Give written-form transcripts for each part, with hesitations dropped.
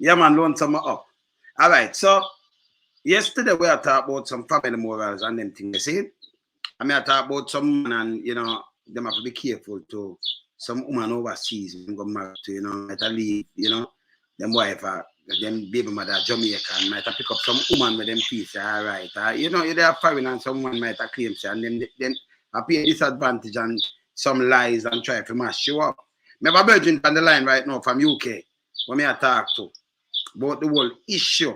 Yeah, man, loan some up. All right, so yesterday we are talking about some family morals and them things. You see, I mean, I talk about some man and them have to be careful to some woman overseas when go married to might have leave them wife them baby mother Jamaican might have pick up some woman with them piece all right they are foreign and some woman might have claim say and then appear disadvantage and some lies and try to mash you up. Me have a virgin on the line right now from UK when me I talk to about the whole issue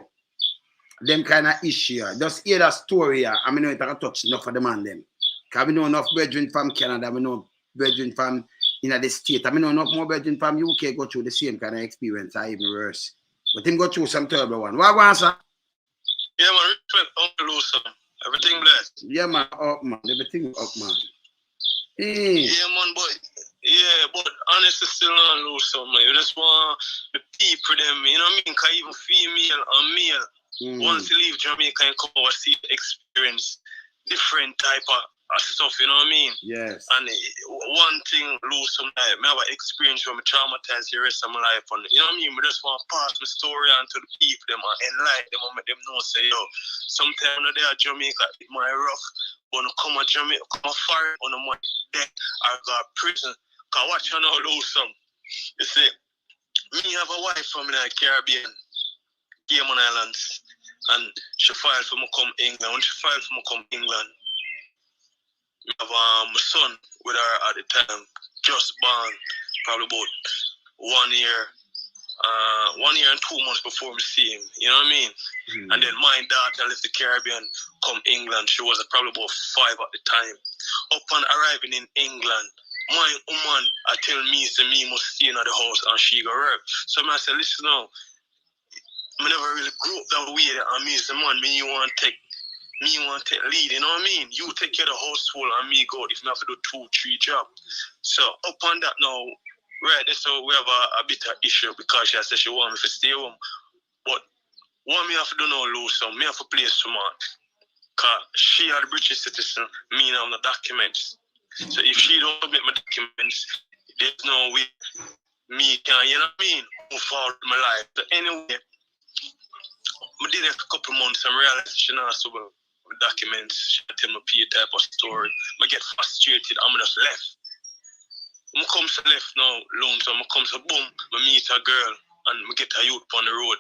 them kind of issue. Just hear that story. I mean, it can touch enough of the man them. Because we know enough brethren from Canada, we know brethren from the state. I mean, know enough more brethren from UK go through the same kind of experience, or even worse. But him go through some terrible one. What was that? Yeah, man, respect, Uncle Lawson. Everything blessed. Yeah, man, up, man. Everything up, man. Yeah, man, but honestly, still not Lawson, man. You just want the people, them, you know what I mean? Because even female and male, once you leave Jamaica and come over, see the experience, different type of stuff, you know what I mean? Yes. And one thing, lose some life. I have an experience where I traumatized the rest of my life. And you know what I mean? I just want to pass my story on to the people, them, and enlighten them and make them know, say, yo, sometimes when they're at Jamaica, it might rough, but when I come to Jamaica, come to fire, on my death, I go to prison. Because watch you now, lose some. You see, me have a wife from the Caribbean, Cayman Islands, and she filed for me come England. When she filed for me come England, I have my son with her at the time, just born, probably about 1 year, 1 year and 2 months before me see him. You know what I mean? And then my daughter left the Caribbean, come England. She was probably about 5 at the time. Upon arriving in England, my woman I tell me, say me must stay in the house and she go work. So I said, listen now, I never really grew up that way. And me say, man, you want to take lead, you know what I mean? You take care of the household and me go if I have to do 2-3 jobs. So upon that now, right, so we have a bit of issue because she said she want me to stay home. But what me have to do now, lose some, me have to play smart. Because she are the British citizen, me now the documents. So if she don't submit my documents, there's no way me can, you know what I mean, move forward with my life. So anyway, I did it a couple months and realized she not so well. Documents, she tell me a type of story. I get frustrated, I'm just left. I come to left now, lonesome. I come to boom, I meet a girl and I get a youth on the road.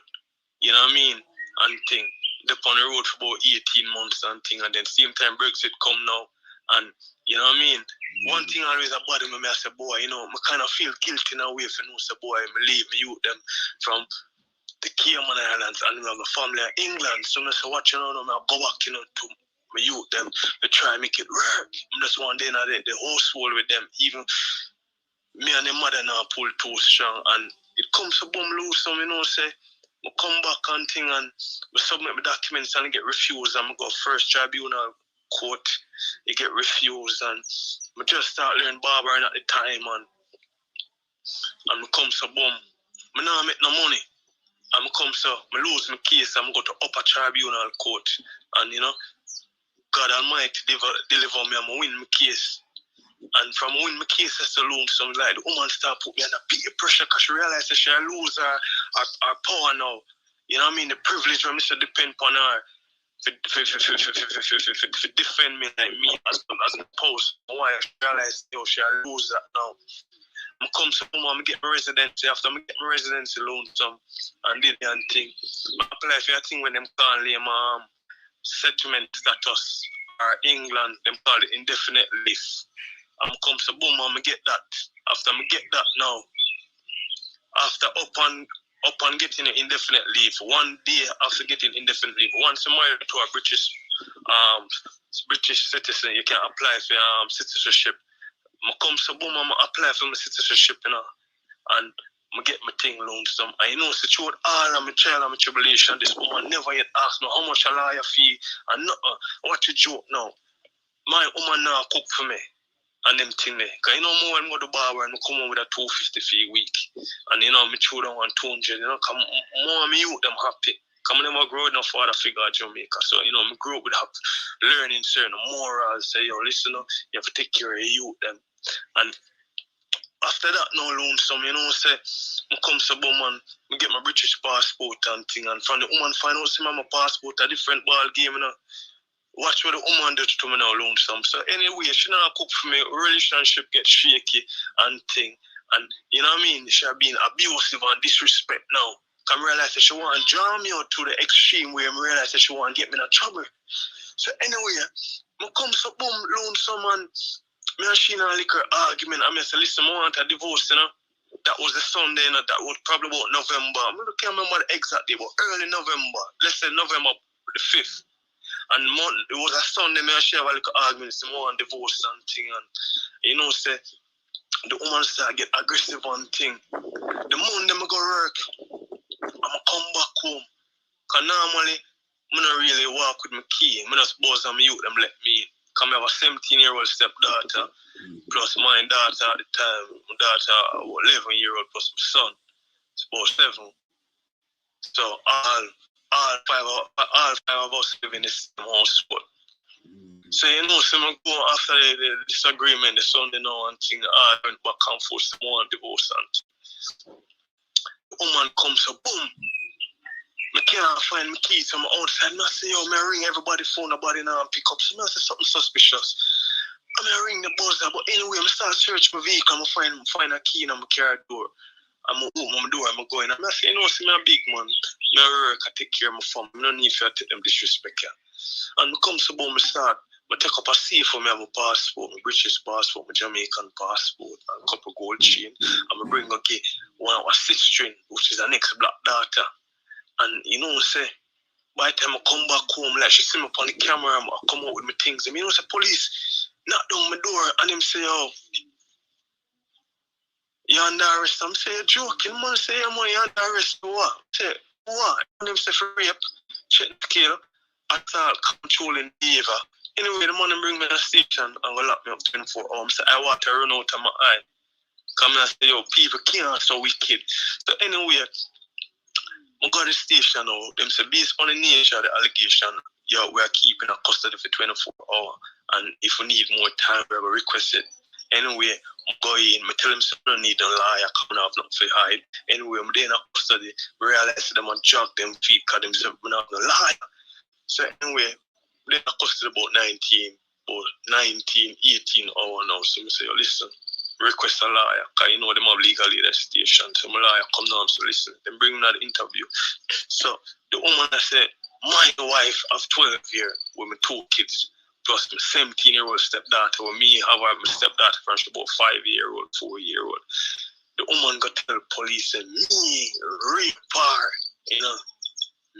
You know what I mean? And thing. They're on the road for about 18 months and thing. And then same time Brexit come now. And you know what I mean? One thing always about me, I say, boy, you know, I kind of feel guilty in a way for no say, boy, I leave me youth them from the Cayman Islands and we have a family in England. So I say, what you know, I go back, you know, to my youth them, to try and make it work. I'm just one day now the household with them. Even me and the mother now pull too strong and it comes to boom loose, so you know, say, I come back and thing and we submit my documents and I get refused and I go first tribunal court, it get refused and I just start learning barbering at the time and I come to boom. I now make no money. I'm come so I lose my case. I'm go to upper tribunal court, and you know, God Almighty deliver me. I'm win my case, and from win my case, that's alone. So like the woman start put me under peer pressure because she realized that she lose her power now. You know what I mean? The privilege when me should depend on her for defend me like me as a post. Why she realized she lose that now. I come to home and I get my residency. After I get my residency loan some and did the thing. I apply for a thing when them call them settlement status or England, them call it indefinite leave. I come to boom and I get that. After I get that now, after upon getting an indefinite leave, 1 day after getting indefinite leave, once I'm married to a British citizen, you can apply for citizenship. I come to boom, I apply for my citizenship, you know, and I get my thing loaned some. I know, so throughout all of my trial and my tribulation, this woman never yet asked me how much a lawyer fee and nothing. What you joke now? My woman now cook for me and them thing there. Because you know, more when I go to the barber and I come home with a 250 fee a week. And you know, my children want 200, you know, because more of me youth them happy. Because I never grow enough father figure at Jamaica. So, you know, I grew up with learning certain morals. Say, yo, listen, you have to take care of your youth them. And after that, no loan some, you know, say, I come to boom and I get my British passport and thing, and from the woman find out see my passport a different ball game, you know. Watch what the woman did to me now, lonesome. So anyway, she not cook for me, relationship get shaky and thing. And you know what I mean? She have been abusive and disrespect now. Come realize that she want to draw me out to the extreme where I realize that she want to get me in trouble. So anyway, I come so boom, lonesome and me and she in a liquor argument. I say, listen, I want a divorce, you know. That was the Sunday, you know, that was probably about November. I can't remember the exact day, but early November. Let's say November the 5th. And it was a Sunday, me and she have a little argument, say, more on divorce and thing. And, you know, say, the woman start get aggressive and thing. The Monday I go work, I'ma come back home. Because normally, I don't really walk with my key. I just suppose I'm youth, them let me in. Because I have a 17-year-old stepdaughter, plus my daughter at the time, my daughter, 11-year-old, plus my son, about 7. So all five of us live in the same house. But so you know, so I go after the disagreement, the Sunday now and thing, I went back and forth, some more divorce and the woman comes so boom. I can't find my keys from outside. I say, yo, I ring everybody phone, nobody now and pick up. So I say something suspicious. I ring the buzzer, but anyway, I start search my vehicle, I find a key in my car door. I'm open my door, I'm going. I say, you know, see me a big man. I work, I take care of my family. I don't need to take them disrespect. And I come to boom, I start. I take up a safe for me, I have a passport, my British passport, my Jamaican passport, and a couple gold chain. And I bring one of our 6 string, which is the next black data. And you know, say, by the time I come back home, like she see me on the camera, I come out with my things. And you know, say, police knock down my door, and them say, oh, you're under arrest. I'm saying, you're joking, man. Say, you're under arrest for what? Say, what? And them say, for rape, check the kill, assault, controlling behavior. Anyway, the man bring me to the station and go lock me up 24 hours. So I want to run out of my eye. Come and say, yo, people can't so wicked. So anyway, I go to the station now. Them say, based on the nature of the allegation, yeah, we are keeping a custody for 24 hours. And if we need more time, we will request it. Anyway, I go in, I tell them I don't need a liar coming off nothing for hide. Anyway, I'm there in a custody, realize them and jog them feet because them say I'm not a liar. So anyway, then I custody about 18 hours now. So I say, oh, listen, request a lawyer, because you know them have legal aid at station. So my lawyer come down, so listen, then bring me to the interview. So the woman I said, my wife of 12 years with my 2 kids, plus my 17-year-old stepdaughter with me, have my stepdaughter from about 5-year-old, 4-year-old. The woman got to tell the police and me rape her, you know.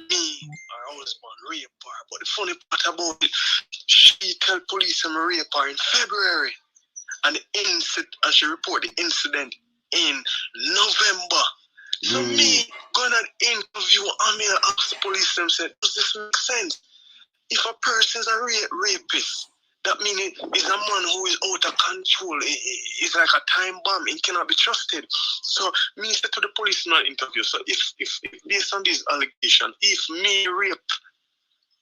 Me, her husband, rape her. But the funny part about it, she tell police I'm rape her in February. And and she report the incident in November. So me going on the interview, I mean, I asked the police and said, does this make sense? If a person is a rapist, that means it's a man who is out of control. It's like a time bomb. It cannot be trusted. So me said to the police in an interview, so if based on this allegation, if me rape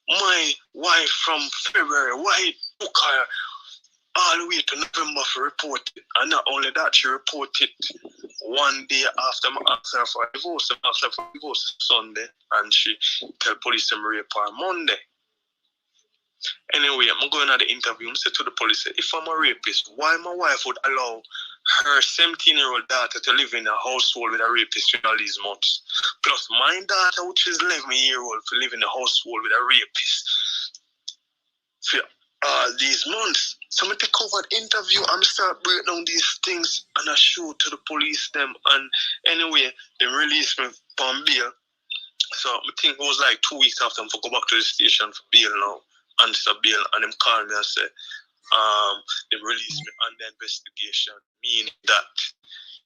my wife from February, why it took her all the way to November to report it? And not only that, she reported one day after I asked her for a divorce. I asked her for a divorce Sunday, and she tell police them rape her Monday. Anyway, I'm going to the interview. I said to the police, if I'm a rapist, why my wife would allow her 17-year-old daughter to live in a household with a rapist for all these months? Plus my daughter, which is 11-year-old, to live in a household with a rapist for all these months. So I take over the interview and start breaking down these things and I show to the police them. And anyway, they released me from bail. So I think it was like 2 weeks after I go back to the station for bail now. Answer bail, and them call me and say, they release me on the investigation, meaning that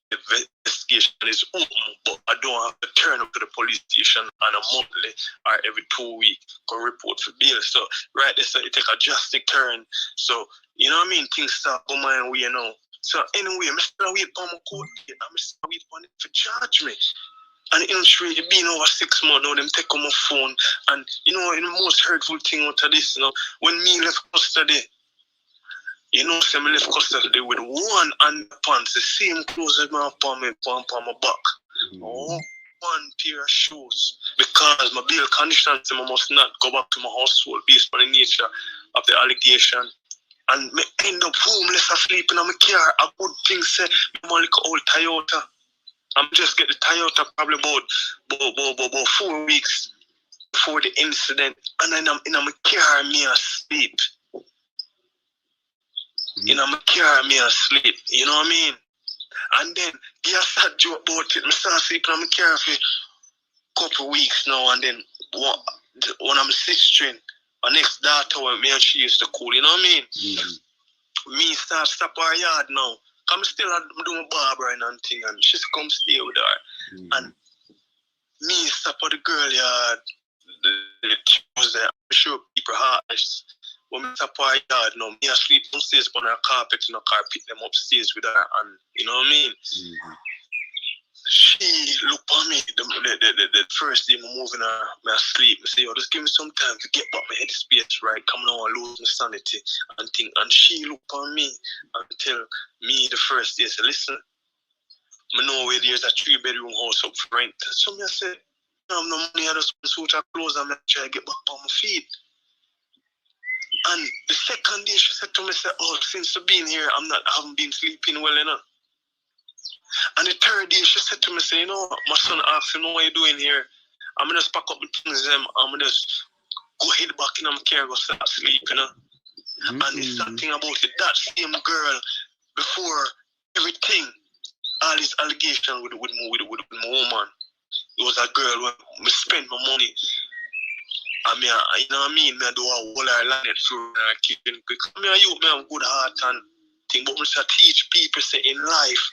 the investigation is open, but I don't have to turn up to the police station on a monthly or every 2 weeks to report for bail. So right there, so it take a drastic turn. So you know what I mean? Things start going my way, you know. So anyway, I'm still waiting for my court date. I'm still waiting for them to charge me. And you know, it's been over 6 months now, them take on my phone. And you know, the most hurtful thing out of this, you know, when me left custody, you know, I left custody with one underpants, the same clothes as my upon my back. Oh one pair of shoes because my bail condition said I must not go back to my household based on the nature of the allegation. And me end up homeless and sleeping in my car. A good thing say, me want like old Toyota. I'm just get the Toyota probably about 4 weeks before the incident. And then I'm in my car, me asleep. In my car, me asleep. You know what I mean? And then, yeah, sad joke about it. I start sleeping in my car for a couple of weeks now. And then, when I'm sistering, my next daughter, me and she used to cool. You know what I mean? Me stop her yard now. I'm still doing barbering and thing, and she's come stay with her. And me stop at the girl yard the Tuesday. I'm sure people hearts. When me stop her yard now, me asleep downstairs on her carpet in the car, pick them upstairs with her, and you know what I mean? She looked at me the first day I'm moving her, me asleep. I say, yo, just give me some time to get back my headspace right. Come on, I lose my sanity and thing. And she looked at me and tell me the first day, say, listen, I know where there's a 3-bedroom house up for rent. So me I said, I have no money, I just suit her clothes and I try to get back on my feet. And the second day she said to me, oh, since I've been here, I haven't been sleeping well enough. And the third day, she said to me, say, you know, my son asked me, what are you doing here? I'm going to pack up my things, I'm going to just go head back in my car, go start sleep, you know. And it's something about it. That same girl, before everything, all this allegation with my woman, it was a girl where I spend my money. I mean, you know what I mean? I do a whole lot of land through and I keep it quick. I mean, I have good heart and thing, but I teach people, say, in life,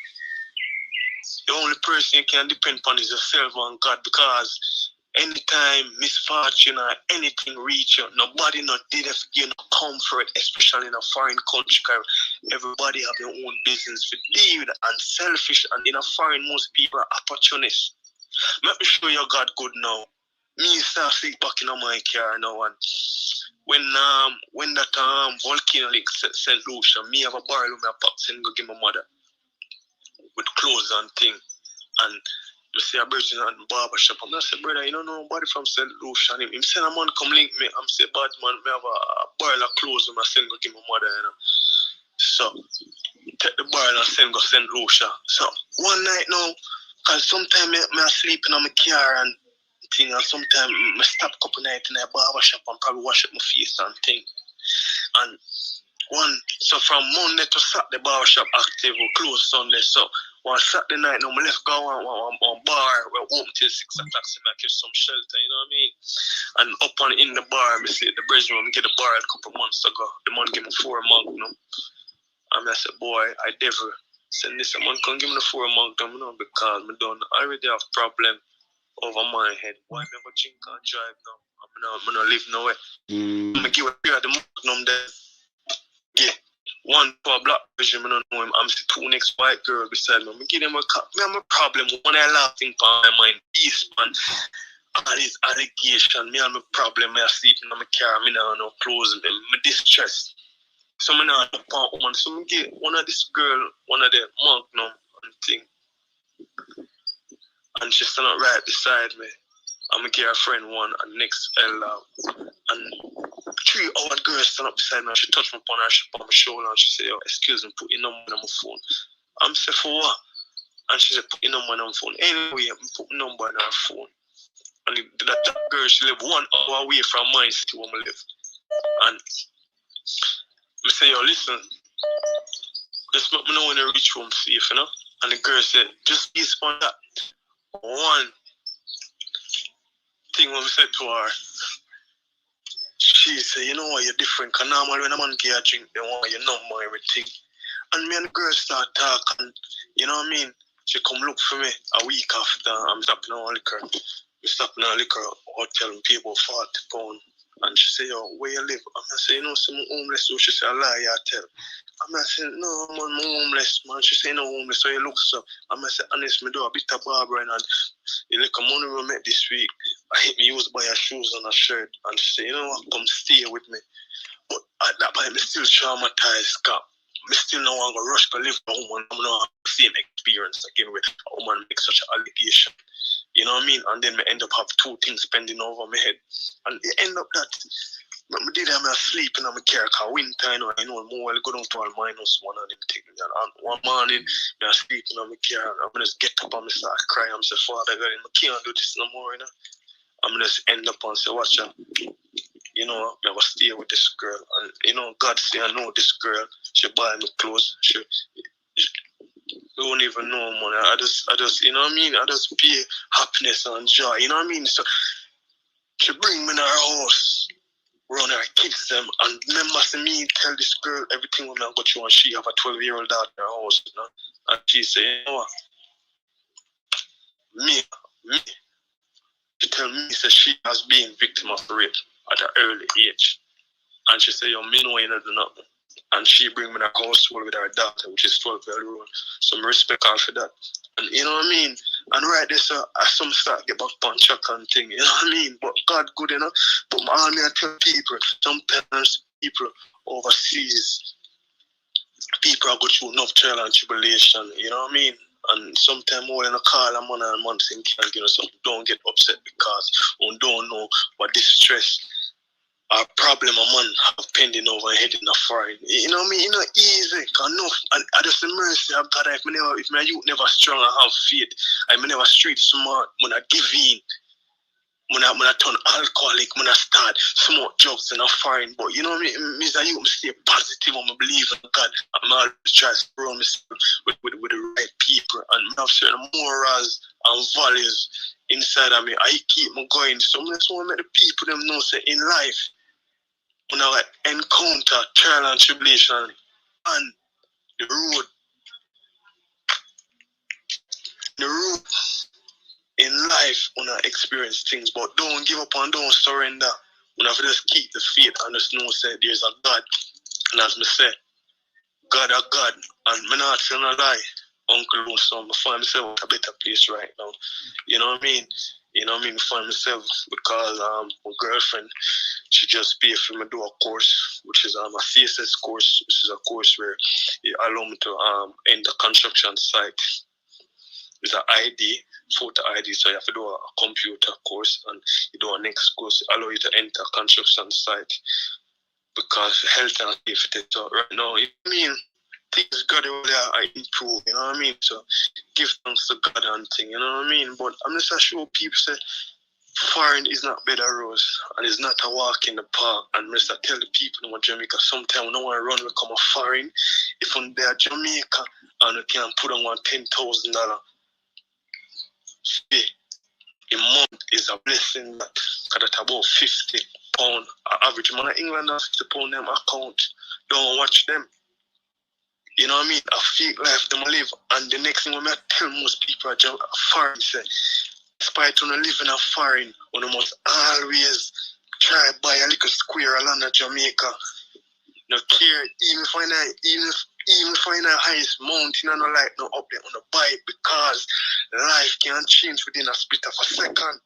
the only person you can depend on is yourself and God, because anytime misfortune or anything reach you, nobody not did it give no comfort, especially in a foreign country, because everybody have their own business to deal with and selfish, and in a foreign most people are opportunists. Let me show you God good now. Me start sleep back in my car now, and when that volcano lake St. Lucia, me have a barrel with my pops and go give my mother with clothes and thing. And I see a person at the barber shop. And I said, brother, you don't know nobody from St. Lucia. He said, a man come link me. I'm say, bad man, I have a barrel of clothes and I send go give my mother, you know. So take the barrel and send go St. Lucia. So one night now, because sometimes I sleep in my car and thing, and sometimes I stop a couple nights in a barber shop and probably wash up my face and thing. And so from Monday to Saturday, barber shop active, we close Sunday. So one Saturday night, now I left go on bar, we're open till 6 o'clock, so I catch some shelter, you know what I mean? And up on in the bar, I see the bridge room, get a bar a couple months ago. The man gave me 4 Magnum. And I said, boy, I never said, listen, man, come give me the 4 Magnum, you know, because I already have problem over my head. Why never drink and drive now? I'm not live nowhere. I'm going to give a pair of the Magnum there. Yeah. One for a black version, I don't know him. I'm the 2 next white girl beside me. I give them a cup. I have a problem. One I laughing for my mind. Peace, man. All this allegation. Me have a problem. I sleep in my car. I don't have no clothes. I'm distressed. So I not look for a woman. So I get one of this girl, one of the Magnum and thing. And she's standing right beside me. I'm going to get her friend one and next and 3 other girls stand up beside me and she touched me upon her, she put my shoulder and she said, yo, excuse me, put your number on my phone. I'm saying, for what? And she said, put your number on my phone. Anyway, I put my number on her phone. And that girl, she lived 1 hour away from my city where I live. And I say, yo, listen, just let me know when I reach home safe, you know? And the girl said, just be on that. One thing when we said to her, she said, you know what, you're different, because normally when a man get a drink, they want your number and everything. And me and the girl start talking, you know what I mean? She come look for me a week after, I'm stopping on liquor. We stopping on liquor hotel and pay about £40. And she said, yo, where you live? And I said, you know, some homeless. So she said, I lie, I tell. And I said, no, man, I'm homeless, man. She said, no, homeless, so you look so. And I said, honest, me do a bit of barbering and you look a money we met this week. I hit me used by her shoes and a shirt. And she said, you know what, come stay with me. But at that point, I'm still traumatized, because I still don't want to rush to live with a woman. I'm not the same experience again with a woman make such an allegation. You know what I mean? And then I end up have two things pending over my head. And it end up that I did have me sleep in my car because winter, you know, more well go down to -1 of them things. And one morning, I sleep in my car and I'm just get up and I start crying. I'm saying, Father God, I can't do this no more, you know. I'm just end up and say, watch out. You know, I was stay with this girl. And, you know, God say, I know this girl. She buy me clothes. She don't even know money. I just, you know what I mean? I just pay happiness and joy. You know what I mean? So she bring me in her house, run her kids them, and remember see me tell this girl everything when I got you, and she have a 12-year-old daughter in her house, you know? And she say, you know what? Me, she tell me, say she has been victim of rape at an early age. And she say, yo, me know you not do nothing. And she bring me in her house with her daughter, which is 12-year-old old. Some respect her for that. And you know what I mean? And right there, so I some start get back on track and thing, you know what I mean? But God good, you know? But all me I tell people, some parents, people overseas, people are going through enough trial and tribulation, you know what I mean? And sometimes more than a call a man and man saying, can't give us something, don't get upset because we don't know what this stress or problem a man have pending over and heading a foreign. You know what I mean? It's not easy. Enough. And I just the mercy of God. If my youth never strong and have faith, I never street smart, when I give in. When I turn alcoholic, when I start smoke drugs in a foreign. But you know what I mean? Means that you stay positive and believe in God. I'm always trying to surround myself with the right people and have certain morals and values inside of me. I keep me going. So I just want to make the people them know say in life, when I encounter trial and tribulation and the road in life when I experience things, but don't give up and don't surrender. When I just keep the faith and just know say there's a God. And as me say, God a God, and me not telling a lie. Uncle Lone, so I find myself at a better place right now. You know what I mean? You know what I mean? I find myself because my girlfriend, she just paid for me to do a course, which is a CSS course, which is a course where it allows me to enter construction site. It's an ID, photo ID, so you have to do a computer course, and you do a next course, allow you to enter construction site because health and safety. So right now, you know what I mean? Things got over there are improve, you know what I mean? So give thanks to God and thing, you know what I mean? But I'm just sure people say foreign is not better rose and it's not a walk in the park. And Mr. tell the people in Jamaica sometimes no one run become a foreign. If on there Jamaica and you can put on $10,000 a month is a blessing that that's about £50 average man in England and £50 them account. Don't watch them. You know what I mean? A fake life them live, and the next thing when I tell most people are foreign say, despite when you live in a foreign, you must always try to buy a little square of land in Jamaica. No care, even find the highest mountain and no like no up there on the buy it because life can change within a split of a second.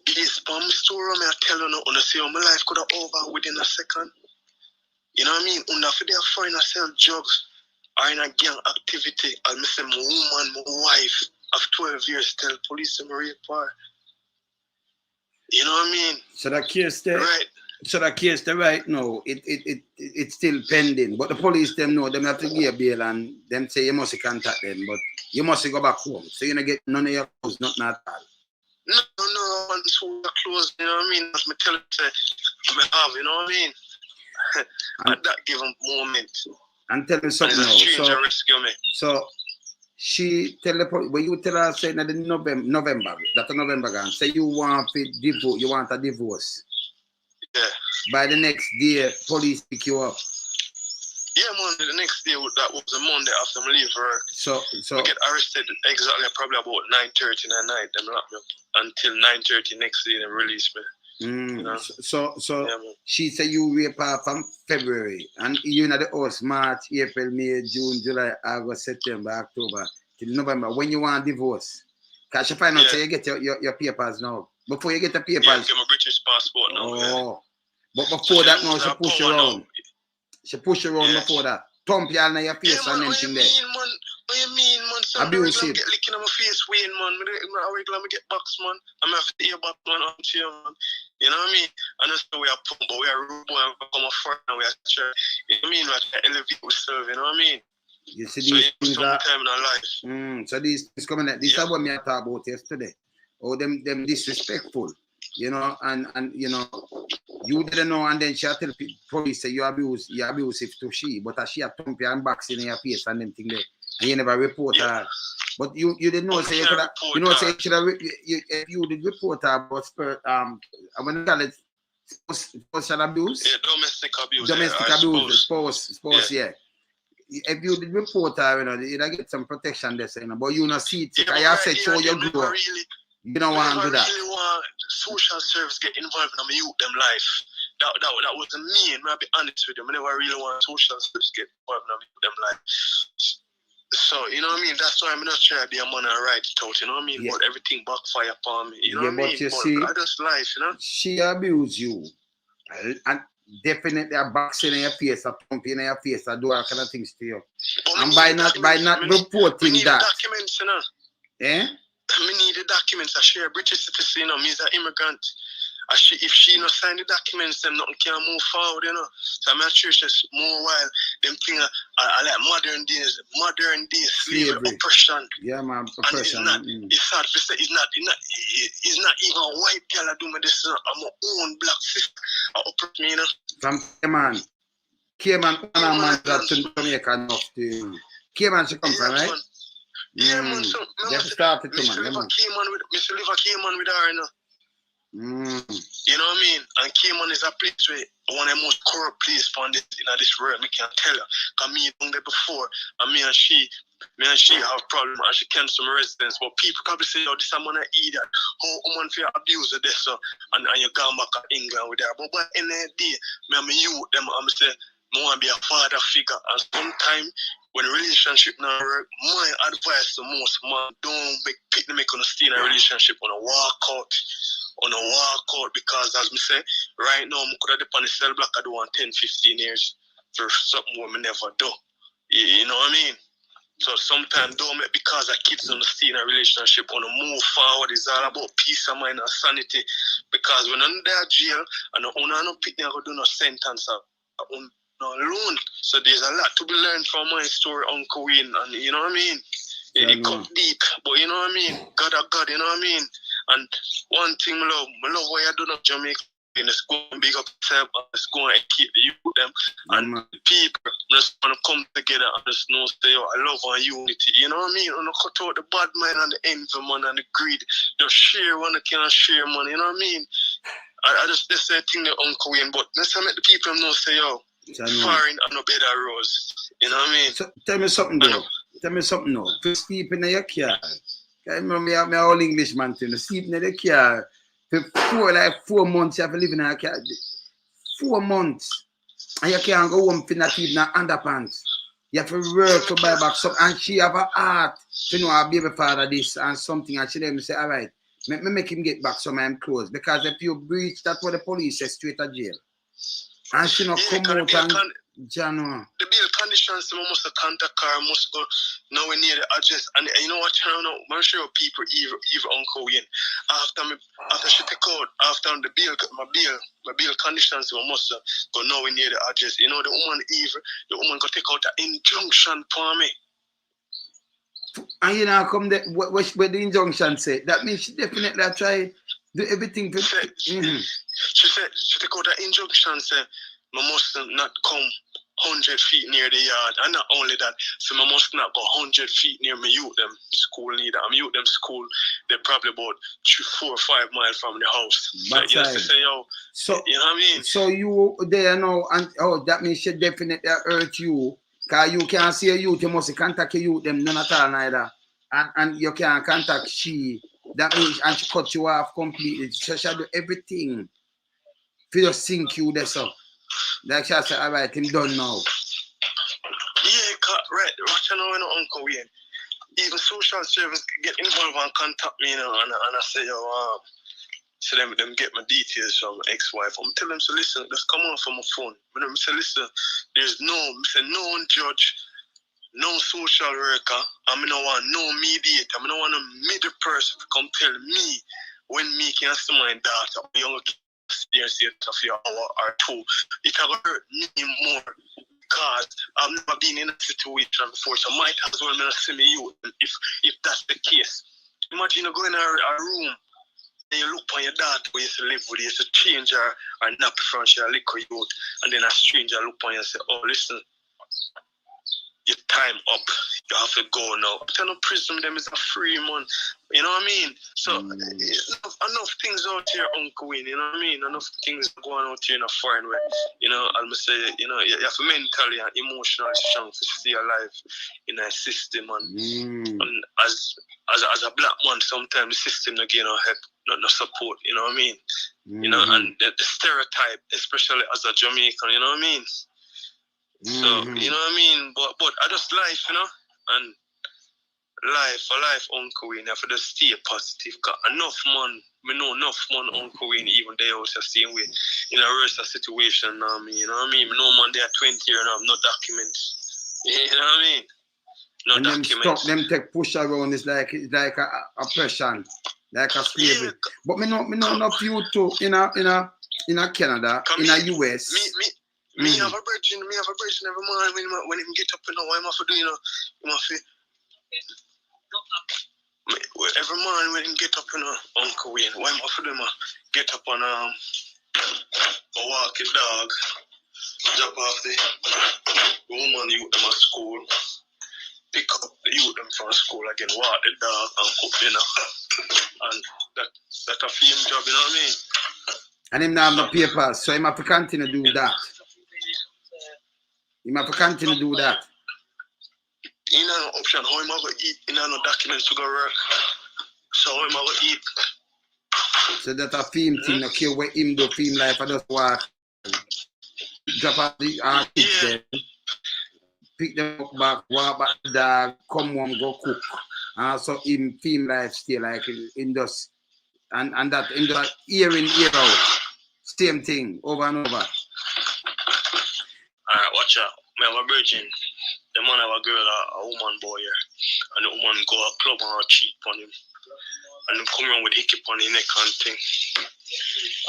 This from story I tell you now, see how my life could have over within a second. You know what I mean? Under for their foreign sell drugs or in a gang activity, I'll miss my woman, my wife of 12 years tell police them rape her. You know what I mean? So that case there, right. So that case there right now, it's still pending. But the police them know them have to give bail and them say you must contact them, but you must go back home. So you're gonna get none of your clothes, nothing at all. No, once we are close, you know what I mean? As me tell it, we have, you know what I mean? At that given moment. And tell me something now. So she tell the police, when you tell her saying that in November, that November gone, say you want a divorce. Yeah. By the next day, police pick you up. Yeah, Monday. The next day, that was the Monday after I leave work. So we get arrested exactly probably about 9:30 that night. Them lock me up until 9:30 next day. They release me. You know? So yeah, she said you rape her from February, and you know the house March, April, May, June, July, August, September, October till November. When you want divorce, cause she find out say you get your papers now. Before you get the papers, I get my British passport now. Oh, but before that now she push you around. She push you around before that. Thump you all in your face and everything there. What you mean, man? So Abusive. I'm get licking on my face, Wayne, man. I regular me get box, man. I'm have to ear back, man, on chair, man. You know what I mean? And that's the way I put, but we are rude, boy, and become a friend, and we are trying. You know what I mean? We are trying to elevate ourselves, you know what I mean? You see So these things are time in our life. so these things coming at this is what me I talked about yesterday. Oh, them disrespectful, you know, and you know, you didn't know, and then she tell police say you abusive to she, but she a thump you and boxing in your face and them thing there, and you never report her. But you didn't know, say you could have, you know, say you should have, if you did report her about when you call it spousal abuse, Domestic abuse, domestic abuse, spouse, yeah. If you did report her, you know, you'd get some protection there, you know, but you not see it because you said show your grow. You don't want to do that. Really want social service get involved in my youth them life. That wasn't me, and I'll be honest with you. I never really want social service get involved in my youth them life. So, you know what I mean? That's why I'm not trying to be a man and write it out, you know what I mean? Yeah. But everything backfire upon me, you know what I mean? But you see, I just life, you know? she abused you. And definitely a boxing in your face, a thumping in your face, a do all kind of things to you. But and by not reporting that. Documents, you know? Eh? I need the documents. I share British citizen, you know, me as an immigrant. If she not sign the documents, then nothing can move forward, you know. So I'm not sure it's just more while them things are like modern day slavery oppression. Yeah, man, oppression. It's hard to say it's not even a white girl that do me this. I'm my own black sister oppress me, you know. From Cayman, one man that to Jamaica enough to Cayman she come from, right? Yeah, man. So just started to man, live a Cayman with her, you know. You know what I mean? And Cayman is a place where one of the most corrupt places in this world, I can tell you. Because me down there before, and me and she have problems and she cancel my residence. But people probably say, oh, this is a man an idiot. How woman feel abuse of this, and you gone back to England with her. But by the end of the day, I'm youth, I'm say, I want to be a father figure. And sometimes when a relationship not work, my advice to most man, don't make on stay in a relationship, on a walk out. Because as me say, right now I could have done the cell block I do want 10, 15 years for something we never do. You know what I mean? So sometimes don't make because the kids don't stay in a relationship want to move forward. It's all about peace of mind and sanity. Because when I'm there jail and I'm not picking I go do no sentence I'm alone. So there's a lot to be learned from my story, Uncle Wayne, and you know what I mean? It cut deep, but you know what I mean? God, you know what I mean? And one thing I love what you do in Jamaica. Let's go and big up yourself, let's go and keep the youth them. And the people just want to come together and just know, say, oh, I love our unity. You know what I mean? And cut out the bad mind and the envy, man, and the greed. Just share one that cannot share, man. You know what I mean? I just say thing that Uncle Wayne, but let's make the people know, say, yo, foreign and no better rose. You know what I mean? So, tell me something, though. Tell me something now. To sleep in your car. I remember my old Englishman to sleep in the car for 4 months. You have to live in a car. 4 months. And you can't go home for not even underpants. You have to work to buy back something. And she have a heart to know her baby father this and something. And she then say, all right, me make him get back some of them clothes. Because if you breach, that's what the police say straight to jail. And she not come out and January. The bill conditions, I must contact her, must go nowhere near the address. And you know what, I'm sure people, even Uncle Wayne, after she take out, after the bill, my bill conditions, I must go nowhere near the address. You know, the woman go take out an injunction for me. And you know, come there, what the injunction say? That means she definitely try do everything to. She said, she take out an injunction, say, I must not come 100 feet near the yard. And not only that, so I must not go 100 feet near my youth them school neither. I'm youth them school, they're probably about 4 or 5 miles from the house. So you have to say, yo, so, you know what I mean? So you there now, and that means she definitely hurt you. Because you can't see a youth, you must contact your youth them none at all neither. And you can't contact she. That means, and she cut you off completely. She shall do everything for you sink you there, so. Like she said, all right, him done now. Yeah, right. What you know, Uncle Wayne? Even social service get involved and contact me, you know, and I say, yo, so them get my details from my ex-wife. I'm telling them, so listen, just come on from my phone. I say, listen, there's no one judge, no social worker, I don't want no mediator, I don't want a middle person to come tell me when me can see my daughter, young experience of your hour or two. It will hurt me more because I've never been in a situation before, so might as well not see me you if that's the case. Imagine you go in a room and you look on your daughter where you used to live with, you used to change her and nappy from your liquor youth, and then a stranger look on you and say, oh, listen, your time up, you have to go now. Tell no prison them is a free man. You know what I mean? So enough things out here, Uncle Win, you know what I mean? Enough things going out here in a foreign way. You know, I'll say, you know, you have to mentally and emotionally strong to stay alive in a system, and as a black man, sometimes the system not give no help, no support, you know what I mean? You know, and the stereotype, especially as a Jamaican, you know what I mean? So, you know what I mean? But I just life, you know? And life, Uncle Wayne, you have to just stay positive. Cause enough man, we know enough man, Uncle Wayne, even they also the same way. In a worse situation, you know what I mean? We know man, they are 20 years now, no documents. You know what I mean? No and documents. them take push around is like a oppression, like a slavery. Yeah. But me know enough you too in a Canada, in a US. Me have a virgin every morning when him get up, you know, what I'm have to do, you know, him have to, every morning when him get up, you know, Uncle Wayne, what I'm have to do, him get up and walk the dog, drop off the woman youth them at school, pick up the youth them from school again, walk the dog and cook dinner, and that a film job, you know what I mean? And him now have no papers, so him have to continue to do that. You have to continue to do that. You know no option. How am I going to eat? You know no documents to go work. So how am I going to eat? So that a film thing, no care where him do film life, I just walk. Drop out the kids there. Pick them up back, walk back the dog, come home, go cook. And so him film life stay like in just, and that in the year in, year out. Same thing, over and over. Alright, watch out. I have a virgin. The man have a girl, a woman boy here. And the woman go a club and cheat on him. And him come around with hiccup on his neck and thing.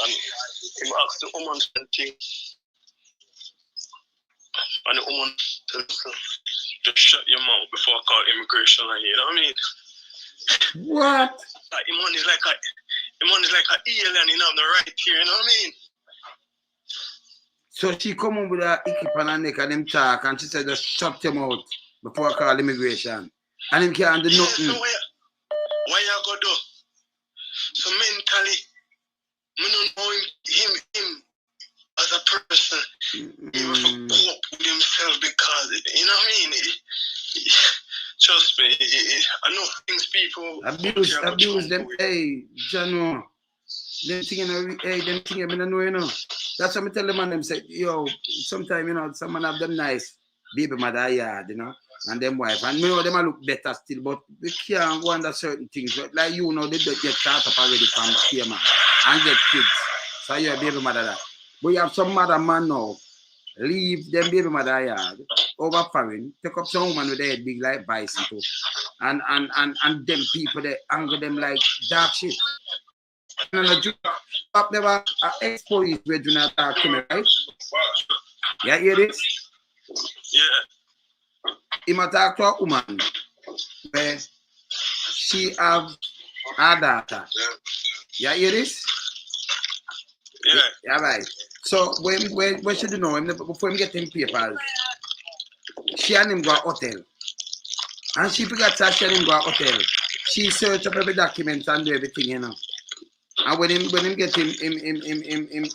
And him ask the woman something. And the woman says, just shut your mouth before I call immigration on you. You know what I mean? What? Like, the man is like an alien, you know, the right here, you know what I mean? So she come up with her hiccup on her neck and them talk, and she said just shut him out before I call immigration. And him can't do nothing. So why you go do? So mentally, I don't know him as a person. He has to cope with himself because, you know what I mean? Trust me, I know things people abuse them. Hey, Jano. Them thing, them thing, I don't know, you know. That's what I tell them, and them say, yo, sometimes, you know, someone have them nice baby mother yard, you know, and them wife, and you know, them look better still, but we can't go under certain things. Like, you know, they get caught up already from schema and get kids. So you're a baby mother that. But you have some mother man now, leave them baby mother yard, over foreign, take up some woman with their head big like bison too. And them people, they anger them like dark shit. And I've never exposed where do not talk to me, right? Yeah, hear this? Yeah. He might talk to a woman where she have a daughter. Yeah, hear this? Yeah. Yeah, right. So when should you know him before him get him papers? She and him go to hotel. And she forgot to she and him go to hotel. She search up every document and do everything, you know. And when him get him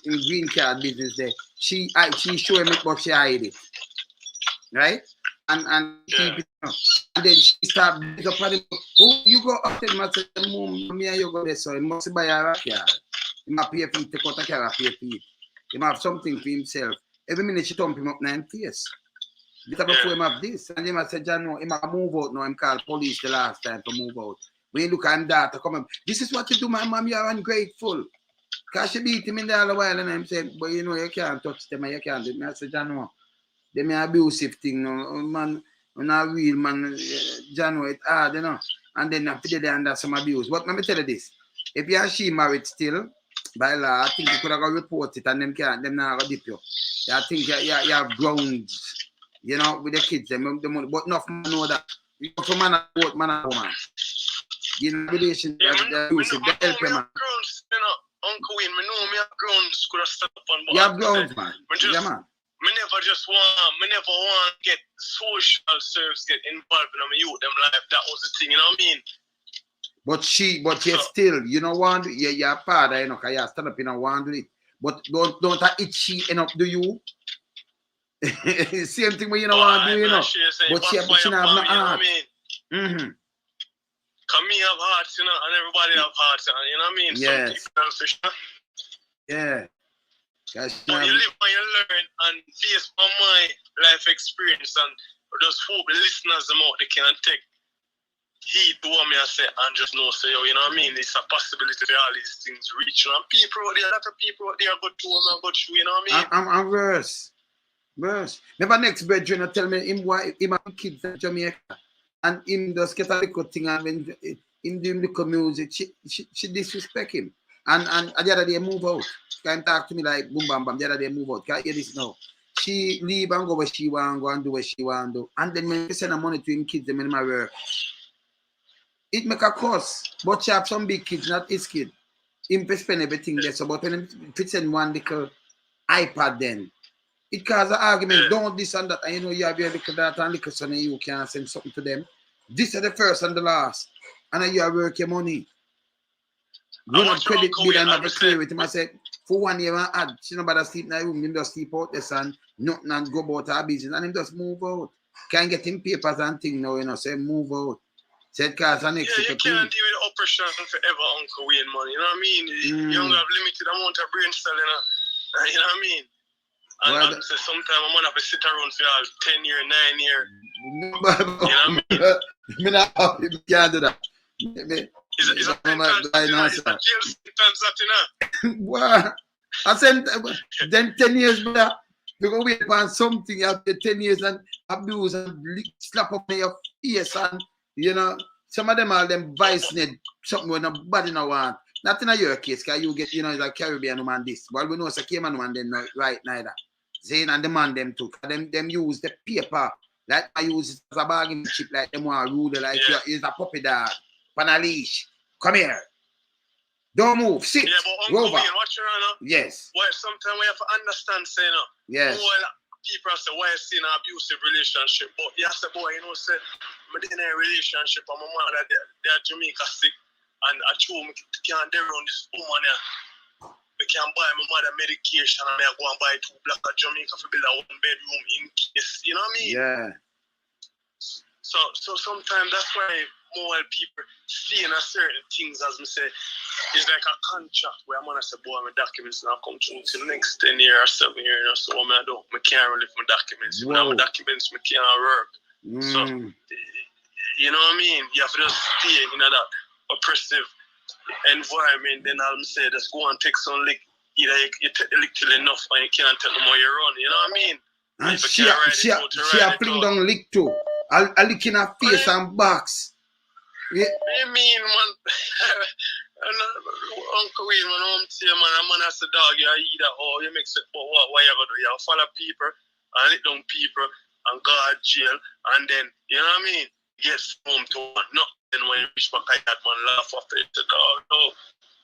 green card business there, she show him it, but she hide it, right? And keep it up. And then she start big up on him. Oh, you go up to him and say, Mom, me and you go there, so he must buy a car. He must pay for him, take out a car, pay for it. He must have something for himself. Every minute she thump him up 9 face. Before him have this, and he must say, John, no, he must move out now. Him call police the last time to move out. When you look at that, come up, this is what you do, my mom, you're ungrateful. Because she beat him in there all the while, and I'm saying, but you know, you can't touch them, and you can't do it. I said, John, no, they may abusive thing, no, man, When I real man, John, it's hard, you know. And then after they under some abuse. But let me tell you this. If you and she married still, by law, I think you could have got report it and them not gonna dip you. I think you have grounds, you know, with the kids, them, but enough man know that. You know, for man and both man and woman. You know, relationship, Yeah, abusive, they help you, man. Uncle Wayne, I know me have grounds could have stepped up on. You have grounds, man. Yeah, man. Me never want get social service get involved in my youth them life. That was the thing, you know what I mean? But you still, you know, want your father, you know, cause you stand up, you know, want to it. But don't itchy enough, do you? Same thing when you know want to do, you know. But she have no heart. Mm-hmm. Cause me have hearts, you know, and everybody have hearts, you know what I mean? Yes. Some people selfish. Yeah. But you live and you learn, and based on my life experience, and just hope the listeners them out they can take heed to what me I say and just know say, you know what I mean? It's a possibility for all these things reach. And people out there, a lot of people out there go through and go through, you know what I mean? I'm worse. Remember next bedroom tell me him why him have kids in Jamaica and him just get a little thing and when him doing little music, she disrespect him. And the other day move out. Can't talk to me like boom bam bam. The other day move out. Can't hear this now. She leave and go where she want go and do what she want do. And then when you send the money to him kids them in my work. It make a cost. But she have some big kids, not his kid. Him spend everything there. So but when he send one little iPad then. It causes an argument, don't this and that, and you know you have your little daughter and little son and you can send something to them. This is the first and the last. And then you have work your money. You know, credit bill and have a clear with him. I said, for 1 year and add, she nobody sleep in the room, him just sleep out the sun, nothing and go about her business, and him just move out. Can't get him papers and things now, you know, say move out. Said cause an extra. Yeah, you can't deal with operation forever, Uncle Wayne money, you know what I mean? You don't have limited amount of brain cell, you know what I mean? And well, say sometimes I'm gonna have to sit around for all 10 years, 9 years. You know what I mean? Me not happy, we can't do that. Is a jail sentence that, you know? What? I said, then 10 years, brother, because we find something after 10 years and abuse and slap up in your face and, you know, some of them are them vice net, something when nobody no want. Not in your case, because you get, you know, it's a Caribbean woman this. But we know it's a Cayman woman them not right neither. Zane and the man them too. Them use the paper. Like I use it as a bargaining chip, like them want to rule like it's a puppy dog. On a leash. Come here. Don't move. Sit. Yeah, but Uncle Wayne, watch your honor. Yes. Well, sometimes we have to understand, say, you know. Yes. People say, why is in an abusive relationship? But yes, boy, you know, say, I'm in a relationship and my mother, they're Jamaica sick. And I told me, can't dare on this woman here. We can buy my mother medication and I go and buy 2 blocks of Jamaica for build a 1 bedroom in case. You know what I mean? Yeah. So sometimes that's why more people seeing a certain things, as me say, it's like a contract where I'm gonna say, boy, my documents now come through to the next 10 years or 7 years, so I can't relive my documents. When my documents, I can't work. So you know what I mean? You have to just stay in that oppressive environment, then I'll say just go and take some lick. Either you take the lick till enough and you can't tell them how you run, you know what I mean? And she a fling down lick too. I lick in her face and box. Yeah. I mean, man, Uncle Wayne, man, I'm saying, man, a man has a dog, you eat that, or you make it, but what you gonna do? You follow people and lick down people and go to jail, and then, you know what I mean? Get home to nothing when you reach back, I had man laugh after it, the dog, no.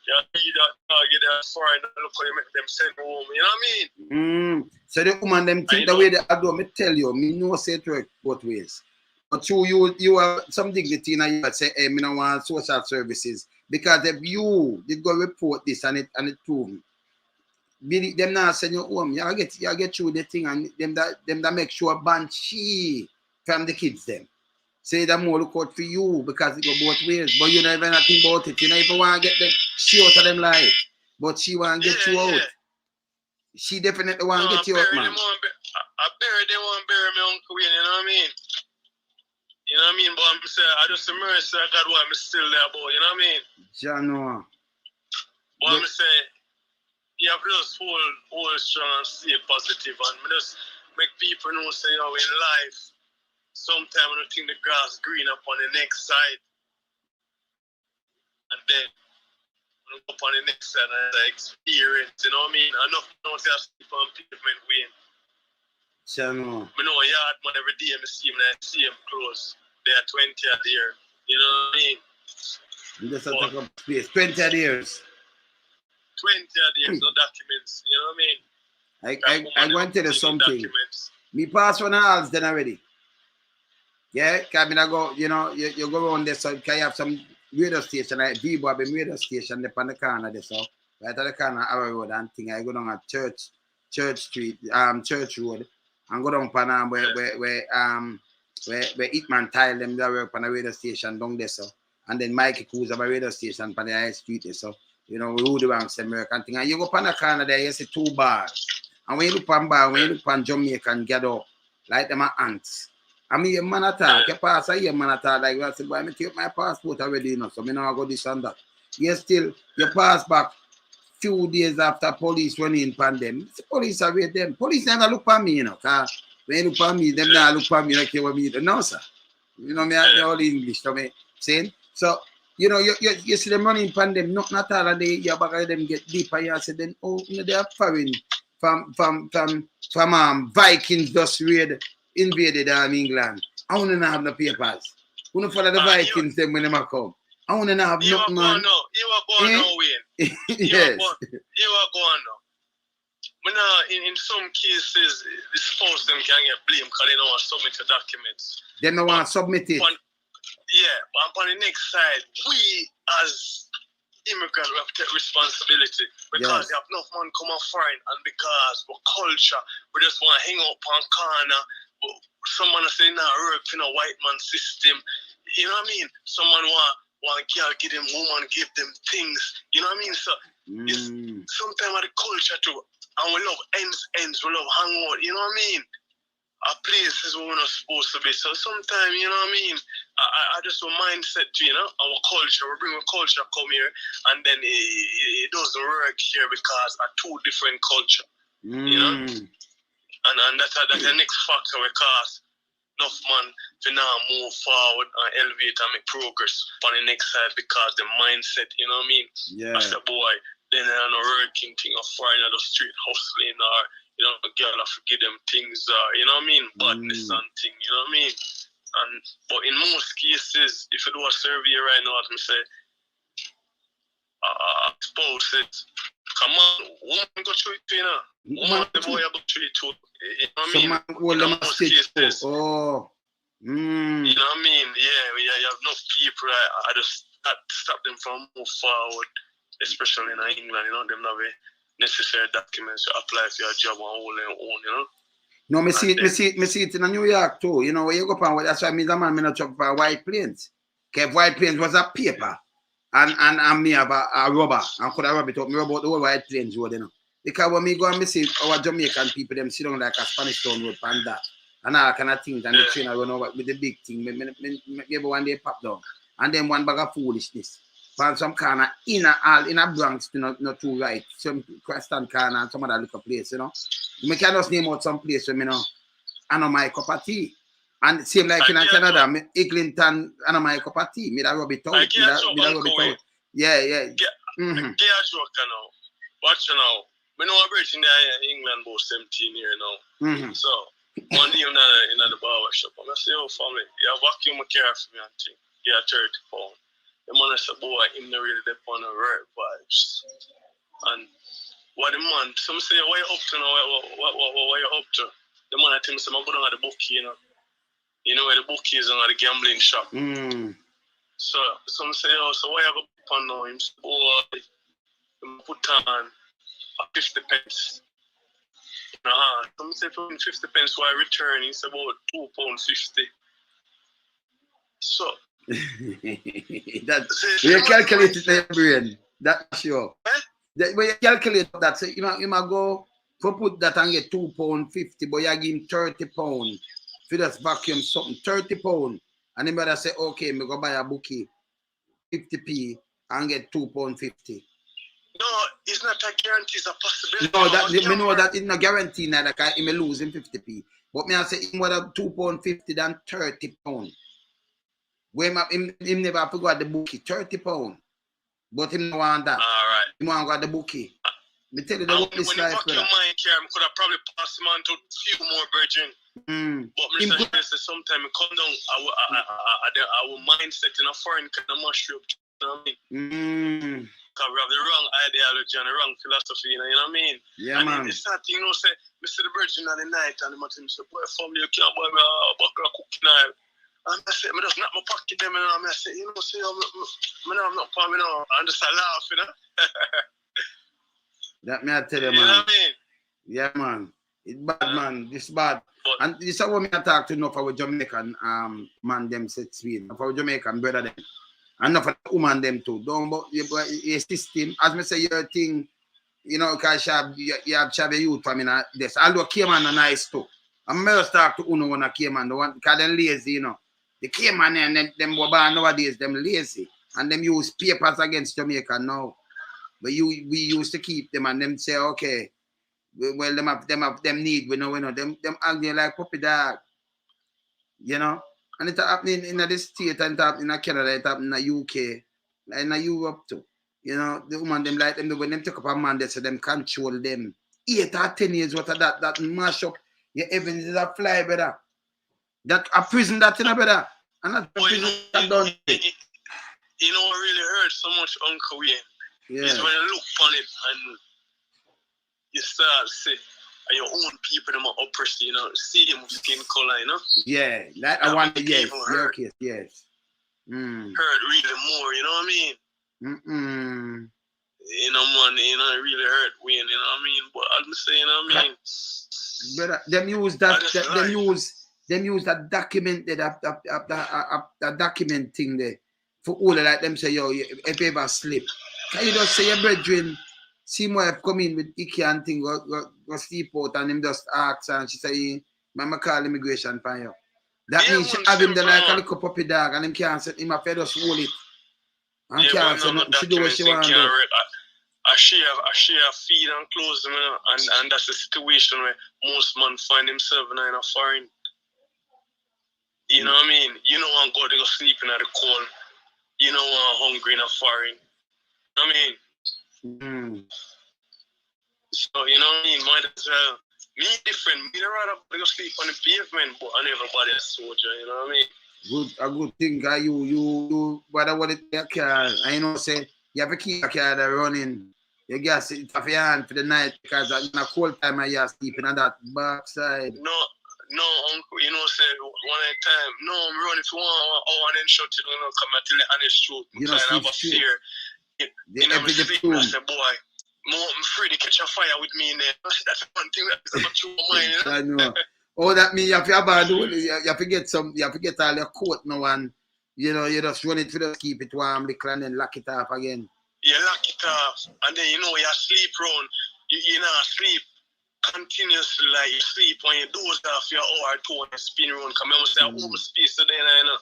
You eat that dog, you get foreign, look how you make them send home, you know what I mean? So the woman them think the way they do, me tell you, me no say it work both ways. But you have some dignity in you say, hey, me no want social services. Because if you did go report this and it prove them now send you home, you get through the thing and them that make sure banshee from the kids them. Say that more look out for you because it go both ways. But you don't even think about it. You don't even want to get them she out of them life. But she want to get you out. She definitely want to get you out, man. I bury them, want to bury me, Uncle Wayne, you know what I mean? You know what I mean? But I'm saying, I just mercy I got why I'm still there, boy. You know what I mean? Jano. But I'm saying, you have to just hold strong and stay positive and just make people know, say, you know, in life, sometimes I think the grass green up on the next side. And then up on the next side and the experience, you know what I mean? Enough don't sleep on pavement way. So no. I know a yard man every day I see him close. They are 20 a year. You know what I mean? You just take up space. 20 years. 20 years, no documents. You know what I mean? I want to tell you something. Documents. Me pass one halls then already. Yeah, can I go, you know, you go around there, so can you have some radio station like Vibo have a radio station up on the corner there, so right at the corner of our road and thing. I go down at Church Street, Church Road, and go down pan where Hitman tile them there work on a radio station down there, so and then Mikey Cruz have a radio station on the high street there, so you know, we would do some American thing. And you go up on the corner there, you see 2 bars. And when you look on bar, when you look on Jamaican, get up, like them are ants. I mean, your man attack, you pass, your man attack, like I said, boy, I take my passport already, you know, so I know I go this and that. You still, you pass back few days after police run in upon them. The police are with them. Police never look for me, you know, because when you look for me, them never look for me like you want me to know, sir. You know, me, I all English, so me saying. So, you know, you see them running upon them, not at all, and you back of them get deeper, you say, then, oh, you know, they are foreign from Vikings just invaded England. I want to have the papers. I want to follow the Vikings them when they come. I want to have nothing, man. You are going nowhere. Yes. You are going now. But now, in some cases, the spouse them can get blamed because they don't want to submit the documents. They don't want to submit it. Yeah, but on the next side, we as immigrants we have to take responsibility because you have enough man come off foreign and because we're culture, we just want to hang up on corner. Someone say now work in a white man system. You know what I mean? Someone want girl give them woman, give them things. You know what I mean? So it's sometimes the culture too. And we love ends, we love hang out, you know what I mean? A places where we're not supposed to be. So sometimes, you know what I mean? I just a mindset, you know, our culture. We bring a culture come here and then it doesn't work here because of 2 different culture. You know? And that's the next factor because enough man to now move forward and elevate and make progress on the next side because the mindset, you know what I mean? Yeah. As a boy, then they're not working thing or foreign on the street hustling or you know, a girl, I forget them things, you know what I mean? Badness and thing, you know what I mean? But in most cases, if you do a survey right now, as I say, spouse it, come on, woman go through it, you know? Woman, the boy go through it too, you know what I mean? In most cases. Oh. You know what I mean? Yeah, you have enough people, I just stop them from moving forward, especially in England, you know, them not necessary documents to apply for your job and all their own, you know. No, me see it in New York too. You know, where you go on, that's why me the man not talk about white planes. Okay, white planes was a paper. And me have a rubber. And could I rub it up? Me rub out the whole white planes road, you know. Because when me go and me see our Jamaican people, them sit down like a Spanish town road and that. And all kind of things. And the train I run over with the big thing. Maybe one day pop down. And then one bag of foolishness. From some kind of in a Bronx, you know, not too right. Some Creston corner and some other little place, you know. We can just name out some place where, you know, I know my cup of tea. And same like in Canada, Eglinton, I know my cup of tea. Me that rub it out. Me that rub it out. Yeah. Get a joke, you know. Watch you now. We know a bridge in England about 17 years now. So, one day in the barber shop, I say, oh, family, you have vacuum a car for me and thing. Yeah, 30 pounds. The man said, boy, him not really dep on the right vibes. And what the man, some say, what you up to now? What you up to? The man I tell me, I'm going to the bookie, you know. You know where the bookie is at the gambling shop. So some say, oh, so why you go up on now? Him say, boy, him put on 50 pence. Some say, 50 pence why I return. He said, about £2.50. So, that you calculate it in your brain. That's sure. When you calculate that, so you might go for put that and get £2.50, but you give him £30 for just vacuum something, £30. And then brother say, okay, me go buy a bookie, 50p and get £2.50. No, it's not a guarantee, it's a possibility. No, that we know that it's not guaranteed that he may lose him 50p. But me I say him would have £2.50 than £30. When him never forgot the bookie, £30. But him no want that. Alright. Him want got the bookie. Me tell you the what this life, brother. When you could have probably passed him on to a few more virgin. But Mr. sometimes I come down, our mindset in a foreign kind of mushroom. You know what I mean? Because we have the wrong ideology and the wrong philosophy, you know what I mean? Yeah, and man. it's that thing, say, Mr. the Virgin at the night, and the man say, boy, family, you can't buy me a bucket of cooking oil. And I say, I just not my pocket them, and I say, say, I'm not for me now. And just laugh, you know? That me I tell you, man. You know what I mean? Yeah, man. It's bad, man. This bad. And this is what me I talk to enough of our Jamaican man them set sweet. Of our Jamaican brother them. And enough of the woman them too. Don't but your system, as me say your thing, you know, because you have a youth for me now. This. Although Cayman are nice too. I'm just talk to Uno when I Cayman, the one because they're lazy, you know. The Cayman and them nowadays, them lazy. And them use papers against Jamaica now. But we used to keep them and them say, okay, well, them need, we know, them acting like puppy dog, you know. And it's happening in the state, and it's happening in Canada, it's happening in the UK, and in Europe too. You know, the woman them like them when them take up a man, they say them control them. 8 or 10 years what of that mash up your evidence is a fly, brother. That a prison that in a brother. And that prison that done. You know what really hurts so much, Uncle Wayne? Yeah. Is when you look on it and you start to say, and your own people them are oppressed, you know, see them skin color, you know? Yeah, that I want to, yes, okay, yes. Hurt really more, you know what I mean? You know, man, you know, it really hurt Wayne, you know what I mean? But I'm saying, you know what I mean? But them use that document that document thing there for all of that. Them say, yo, if you ever slip, can you just say your brethren, see my wife come in with Icky and thing, go sleep out, and him just ask, and she say, Mama call immigration for you. That means she have him there like a little puppy dog, and him can't say him a fed just hold it. And can't say nothing. She do what she want to do. I share feed and clothes, you know, and that's the situation where most men find themselves in a foreign. You know what I mean? You don't want to go to sleeping at the cold. You don't want hungry in a foreign. You know what I mean? So, you know what I mean? Might as well. Me different. Me rather go sleep on the pavement, but I everybody a soldier, you know what I mean? A good thing, guy. You whether what it take car. I know say you have to keep a car that running. You gas it off your hand for the night because in a cold time you are sleeping on that backside. No, uncle, you know, say one at a time. No, I'm running for 1 hour and then shut it, you know, come and tell the honest truth. You know, I have a fear. You know, I say, boy, I'm afraid to catch a fire with me in there. That's one thing that's not true of mine, you know? I know. Oh, that means you have to get all your coat now, and you know, you just run it to just keep it warm, and then lock it off again. You lock it off, and then you know you sleep round. You know, sleep continuously, like you sleep when you doze off your hour or 2 and you spin around. Come on, say home space today, you know.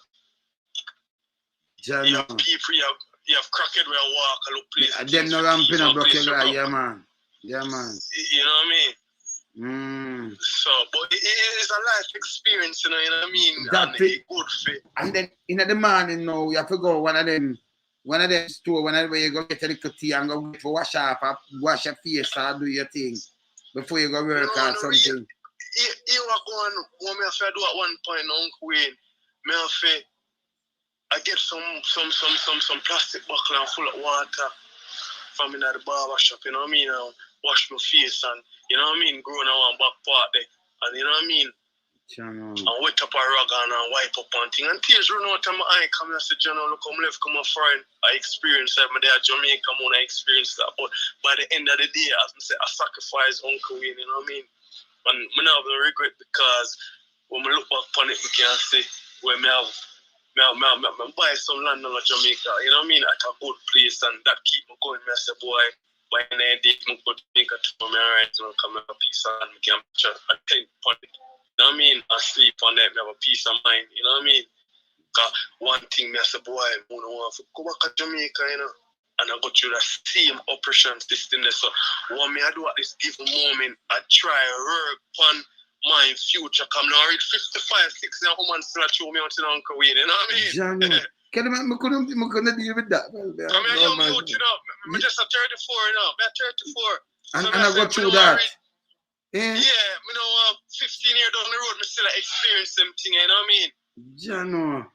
You have people, you have crackhead where you walk a little place. Them no ramping a broken guy, yeah man. Yeah man. You know what I mean? So, but it is a life experience, you know what I mean? That and it's good fit. And then in the morning now, you have to go one of them store, whenever you go get a little tea and go get for wash your face or do your thing before you go work or something. You are going, what me have to do at one point, Uncle Wayne, I get some plastic buckle full of water from in the barber shop, you know what I mean? Wash my face and, you know what I mean, growing on back part there. And you know what I mean? And wet up a rag and wipe up on thing. And tears run out of my eye. Come and say, John, look, I'm left, come a friend. I experienced that. My dad, Jamaica, I experienced that. But by the end of the day, as I say, I sacrificed Uncle Wayne, you know what I mean? And I have no regret because when I look back on it, we can say, well, I buy some land in Jamaica, you know what I mean? At a good place, and that keep me going. I say, boy, by the end of the day, I go to Jamaica to me, right? You know, come have a piece and we can attend upon it. You know what I mean? I sleep on that, I have a peace of mind, you know what I mean? Because one thing, I say, boy, I want to go back to Jamaica, you know? And I go through the same oppression system there. So what me I do at this given moment, I try to work on my future come now. I read 55, 60 and woman still show me until Uncle Wayne, you know what I mean? Jano. Can I couldn't deal with that? Well, I mean, a young youth, you know, I'm just a 34, you know, I'm 34. And I got through that. Yeah, you know, 15 years down the road, I still experience them thing, you know what I mean? Jano.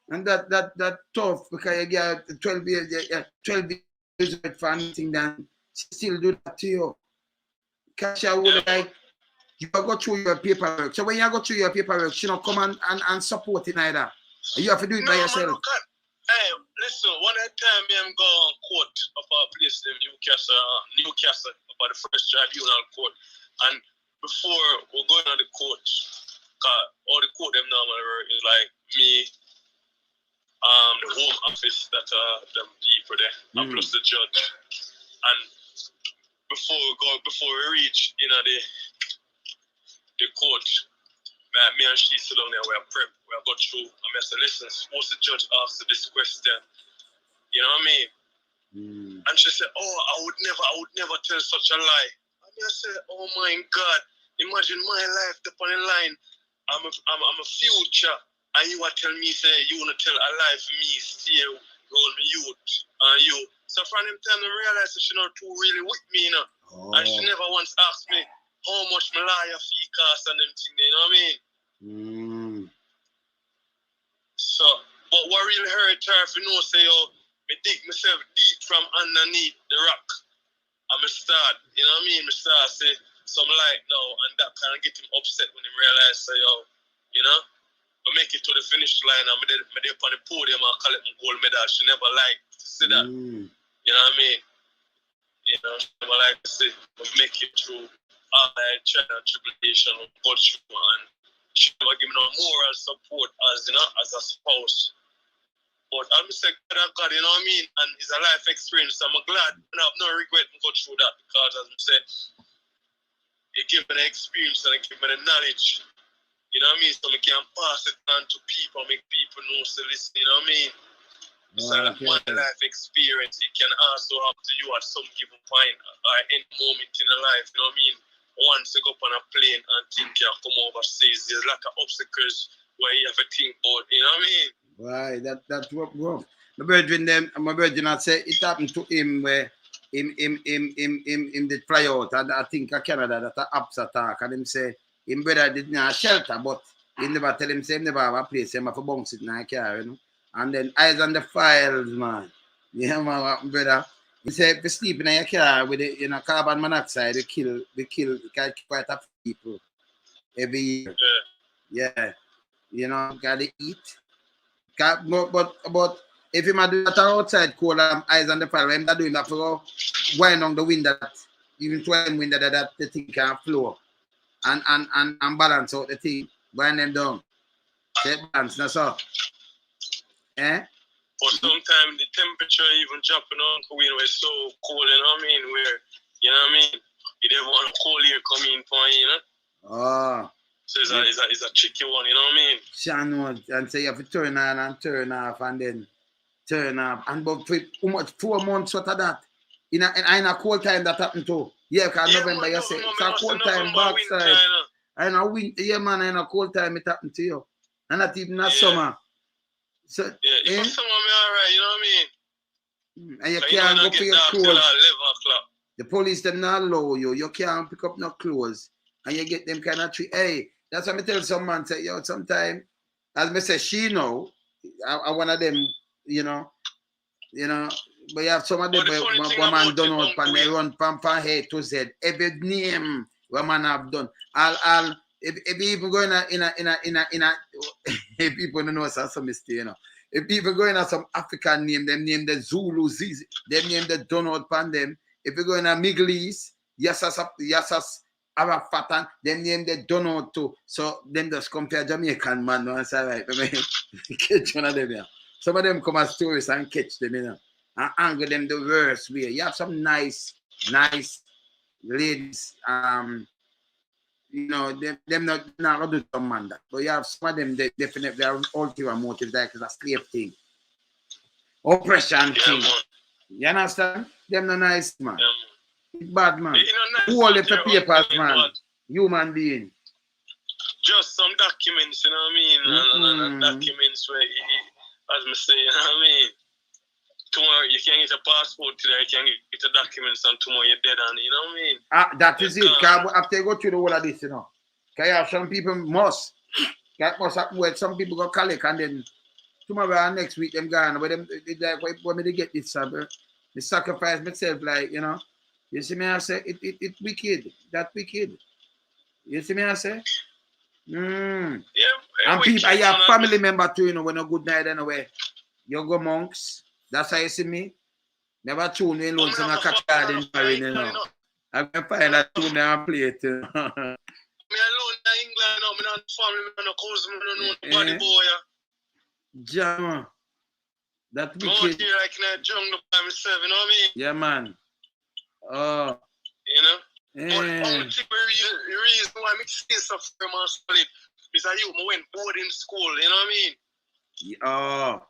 And that tough because you get 12 years, 12 years for anything, then still do that to you. Catch you would like, you go through your paperwork. So when you go through your paperwork, you know, come and support it either. You have to do it by yourself. Man, hey, listen, one at a time, I'm going court of our place in Newcastle, about the first tribunal court. And before we're going on the court, all the court them normally work is like me, the home office that them people there, and plus the judge. And before we reach, you know, the court, me and she sit down there, we are prep, we are go through, and I say, listen, suppose the judge asks this question, you know what I mean? And she said, oh, I would never tell such a lie. And I said, oh my God, imagine my life upon the line. I'm a future, and you are telling me, say, you want to tell a lie for me, still roll me youth, and you. So from them time, I realized that she not too really with me, you know. And she never once asked me how much my lawyer fee cost and them things, you know what I mean? So, but what really hurt her, if you know, say, oh, me dig myself deep from underneath the rock. And I start, you know what I mean? I start say some light now, and that kind of get him upset when he realize, say, oh, you know, I make it to the finish line, and I'm there on the podium and collect my gold medal. She never liked to see that. You know what I mean? You know, she never liked to see me make it through all my trial and tribulation of God, and she never give me no moral support as, you know, as a spouse. But I'm saying, God, you know what I mean? And it's a life experience. I'm glad, and I have no regret to go through that, because, as I said, it gave me the experience and it gave me the knowledge. You know what I mean? So I can pass it on to people, make people know to listen, you know what I mean? It's like one life experience. It can also happen to you at some given point or any moment in your life, you know what I mean? Once you go up on a plane and think you come overseas, there's a lot of obstacles where you have to think about, you know what I mean? Right, that's what wrong. My virgin had said it happened to him where him did fly out, and I think in Canada that a apps attack, and him say him brother did not shelter, but he never tell him say him never have a place, him have to bounce it in a car, you know. And then eyes on the files, man. Yeah, man, brother. He said if you sleep in your car with the, you know, carbon monoxide, we kill quite a few people every year. Yeah. You know, gotta eat. But if you do that outside cold eyes on the fire, when they're doing that for wind on the window, that even 12 window that the thing can flow and balance out the thing, wind them down. Set balance, that's all. Eh? But sometimes the temperature even dropping on when it's so cold, you know what I mean? Where, you know what I mean? You don't want a cold air coming for you, know? Oh. So it's a tricky one, you know what I mean? Shannon, and say you have to turn on and turn off and then turn off. And but for 4 months what of that? In a cold time that happened to. Yeah, because November you say it's a cold time backside. In a winter, yeah man, in a cold time it happened to you. And not even a summer. So yeah, if summer me alright, you know what I mean? And you can't go for your clothes. 11 o'clock. The police them not allow you. You can't pick up no clothes. And you get them kind of treat. Hey, that's what I tell some man, say, yo, sometime, as me say, she know, I one of them, you know, but you have some of them where one man done out and they run from head to Z. Every name one man have done. I'll if even going in a if people don't know some mistake, you know. If people go in some African name, them name the Zulu, Zizi, them name the Donald Pan them. If you go in a Middle East, Yassas Arafatan, them name the Donald too. So them just compare Jamaican man, no, that's all right. Catch one of them, yeah. Some of them come as tourists and catch them, you know, and angle them the worst way. You have some nice ladies, you know, them not gonna do some man that. But you have some of them, they definitely are ulterior motives, like it's a slave thing. Oppression thing. You understand? Them no nice, man. Bad man. Who all the papers, man? Human being. just some documents, you know what I mean? And documents where, as I say, you know what I mean? Tomorrow you can get a passport today, you can get a documents, and tomorrow you're dead on, you know what I mean? That is it. After you go through the whole of this, you know. Because some people must happen where some people go collect and then tomorrow and next week them gone. But them like when they get this they sacrifice myself, like, you know. You see me I say it wicked. That wicked. You see me I say? Yeah. And people I have family member too, you know, when a good night anyway. You go monks. That's how you see me. Never tune me alone, so I catch card in Paris, you know. I can find that tune and play it, you know. Me alone in England, no, me not family, me no cousin, me no body boy. Jam. That wicked. I'm out here like in a jungle by myself, you know what I mean? Yeah, man. Oh. You know? Yeah. But the reason why I say stuff from my solid is that I went boarding school, you know what I mean? Oh.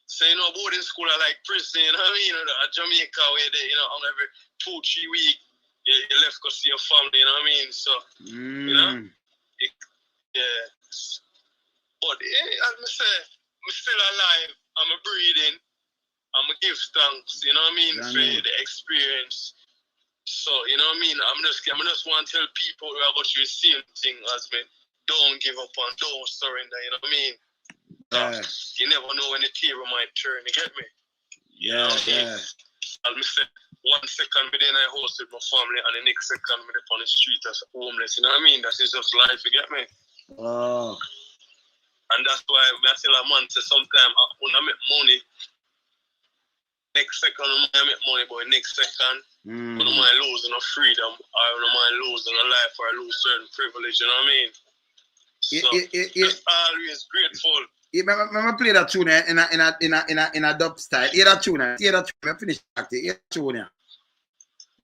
So, you know, boarding school are like prison, you know what I mean? At Jamaica, where they, you know, on every 2-3 weeks, you left to see your family, you know what I mean? So, you know? Yeah. But, as I say, I'm still alive, I'm breathing, I'm a give thanks, you know what I mean, for the experience. So, you know what I mean? I just want to tell people who are going through the same thing as me, don't give up and don't surrender, you know what I mean? You never know when the table might turn, you get me? Yeah, yeah. I'll say 1 second, but then I host with my family, and the next second, I'm on the street as homeless, you know what I mean? That is just life, you get me? Oh. And that's why I tell a man, sometimes when I make money, next second, I make money, but next second, when I might lose no freedom, or when I might lose a life, or I lose certain privilege, you know what I mean? So, just always grateful. Yeah, I play that tune in a dub style. Hear that tune. I finish that. Hear that tune.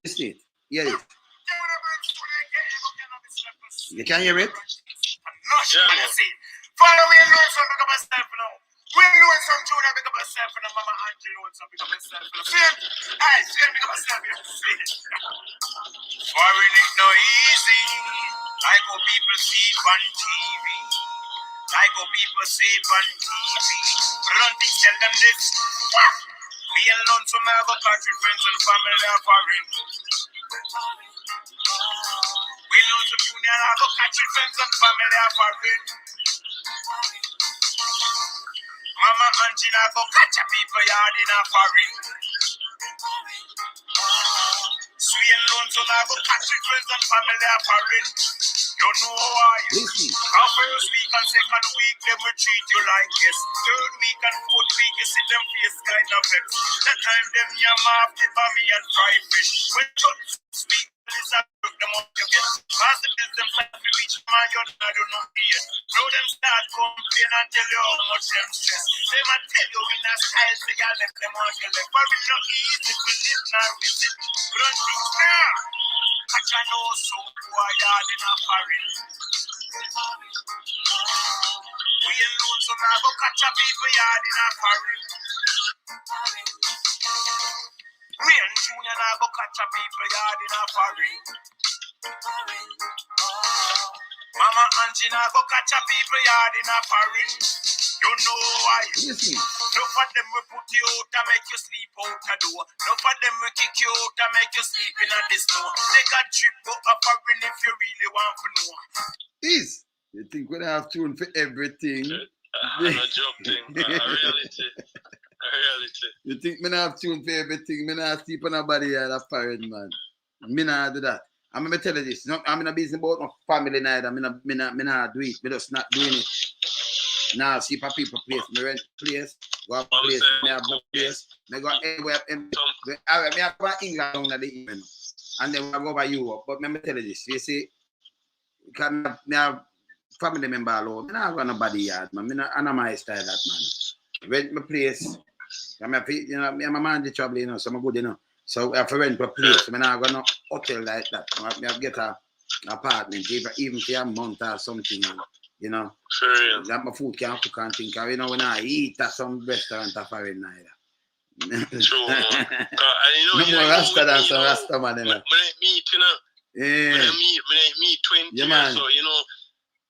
Listen it. Hear it. You can hear it? Follow me and learn something about myself now. We learn some tune and pick up myself and Mama Auntie learn something pick up myself. See? Hey, see pick up myself. Foreign is no easy. Like how people see it on TV. Like how people say it on TV. Run things, tell them this. We and learn some of our country friends and family are foreign. We learn some junior have our country friends and family are foreign. Mama Auntie now go catch a people yard in a foreign. Sweet and lonesome now go catch your friends and family are foreign. You know why? Our first week and second week, them will treat you like yes. Third week and fourth week, you see them face kind of vex. That time them yam off the bammy and fried fish. When you speak, is that them up you get. Cause the business like to reach my yard, I don't know here. Now them start complaining and tell you how much them stress. They might tell you in a style, so you let them on your left. But it's not easy to live now with it. Run things now. Catch a know so who are yard in a foreign. We alone so now go catch a people yard in a foreign. We and Junior now go catch a people yard in a foreign. Mama Auntie now go catch a people yard in a foreign. You know why? No for them will put you out and make you sleep out the door. No for them will kick you out and make you sleep in the snow. Take a trip, go up foreign if you really want to know. Is you think we have tune for everything? I'm not joking. A reality. You think me not have tune for everything? Me not sleep on nobody here that's foreign, man. Me not do that. I'm gonna tell you this. No, I'm not busy about my family neither. Me not do it. Me just not doing it. Now see for people place. Me rent place. Go up place. Me have no place. Me go anywhere. Alright, me have go to England down at the evening. And then we go over Europe. But me tell you this. You see, me have family member alone. Me not go nobody yard, man. Me not my style that, man. Rent my place. Me and my man the trouble, you know, so I'm good, you know. So I have to rent a place. So I'm not going to hotel like that. I have to get an apartment, even for a month or something, you know. Sure. That my food can't cook and think. You know, when I eat at some restaurant or foreign neither. True, man. No more Rasta than some Rasta man, you know. Meet, you know. Yeah. Me 20 yeah, years, so, you know,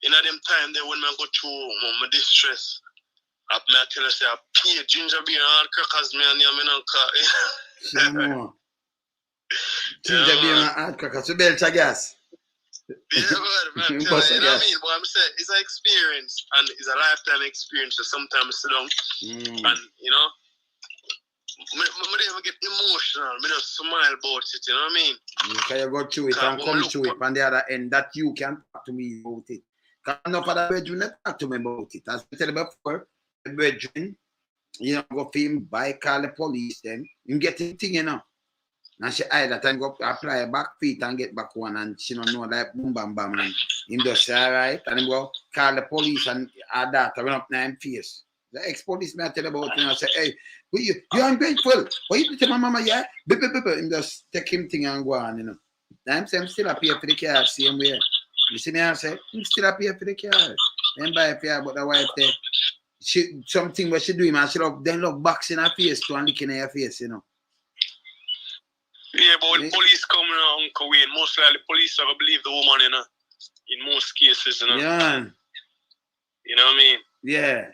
in them time there when I go through my distress, I tell you say I pay ginger beer and crackers me and ginger beer and hard crackers. So belt a gas. Yeah, man, you know what I mean? But I'm saying it's an experience and it's a lifetime experience. So sometimes I sit down and you know, I never get emotional. I just smile about it. You know what I mean? Because you go through it and come through it on the other end that you can talk to me about it. Because enough of the brethren not talk to me about it. As I said before, the brethren, you know, go for him, buy, call the police, then you get the thing, you know. And she hide that and go apply back feet and get back one and she don't know like boom bam bam and him just say alright and him go call the police and our daughter run up in him face. The ex-police may tell about him and say, hey, you're ungrateful. What you tell my mama, yeah? Him just take him thing and go on, you know. I'm saying I'm still up here for the car, same way. You see me I say, I'm still up here for the car. Then buy a fear about the wife there. She something what she doing, man, she love then love boxing her face to and licking her face, you know. Yeah, but when police come now, Uncle Wayne, most likely the police are going to believe the woman, you know, in most cases, you know. Yeah. You know what I mean? Yeah.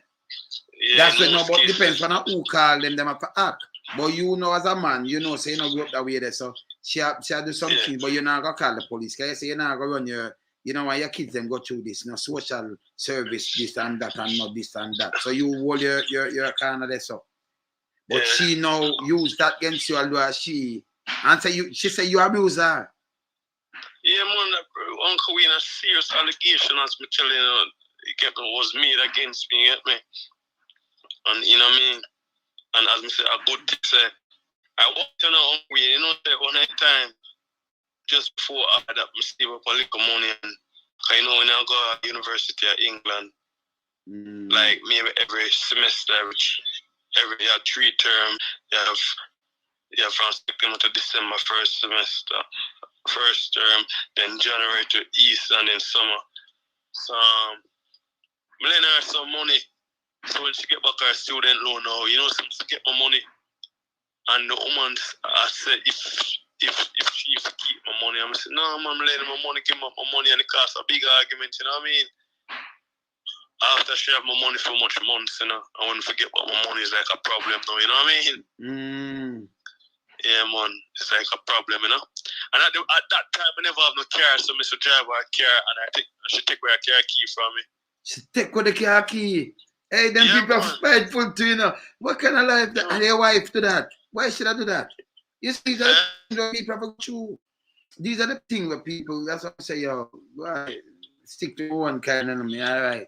Yeah, that's what no, but depends on who call them have to act. But you know as a man, you know, say you know grow up that way there, so she do something, but you're not going to call the police. Because you say you're not going to run your, you know, when your kids them go through this, you know, social service, this and that, and not this and that. So you hold your kind of this up. But she now use that against you, although she, and say you, she say you abuse her. Yeah, man, Uncle Wayne, a serious allegation, as me telling you, was made against me, you get me? And you know what I mean? And as me say, a good thing say, I walked on Uncle Wayne, you know, one time, just before I had that, I save up a little money, and you know, when I go to University of England, like maybe every semester, every year, 3 terms, you have from September to December, first semester, first term, then January to Easter, and then summer. So, I'm lending her some money. So when she get back her student loan now, you know, she get my money. And the woman, I said, if she keep my money, I'm saying, no, I'm letting my money, give me my money, and it costs a big argument, you know what I mean? After she have my money for much months, you know, I wouldn't forget what my money is like a problem now, you know what I mean? Yeah, man, it's like a problem, you know. And at that time, I never have no car, so I should drive her car, and she take away her car key from me. She take away the car key. Hey, them people are spiteful too, you know. What kind of life and your wife do that? Why should I do that? You see, these are the people go through. These are the things where people, that's what I say, yo, right, stick to one kind of me, all right.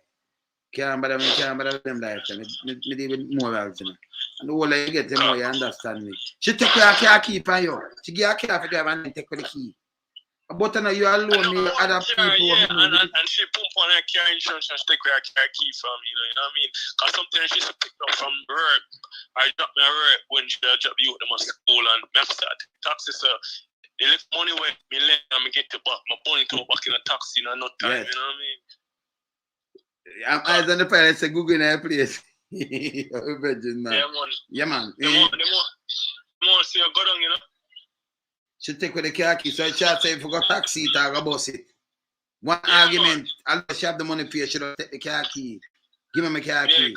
Can't bother them lifetime. Me deal with morals, you know. And the older you get, the more you understand me. She take your car key from you. She give your car for drive and then take the key. But now you alone, me other people. Yeah, and she pump on her car insurance and she take her car key from me, you know what I mean? Because sometimes she's picked up from work. I drop me work when she drop you at them at school and me have to start taxi, so they let money where me let and me get the back, my money to back in a taxi in no time, you know what I mean? I'm eyes on the pilot, say Google in her place. Virgin, man. Yeah, man. Yeah, man. The more see you go down, you know? She take with the car key, so she say if you go taxi it or go bus it. One argument, although she have the money for you, she don't take the car key. Give me my car key.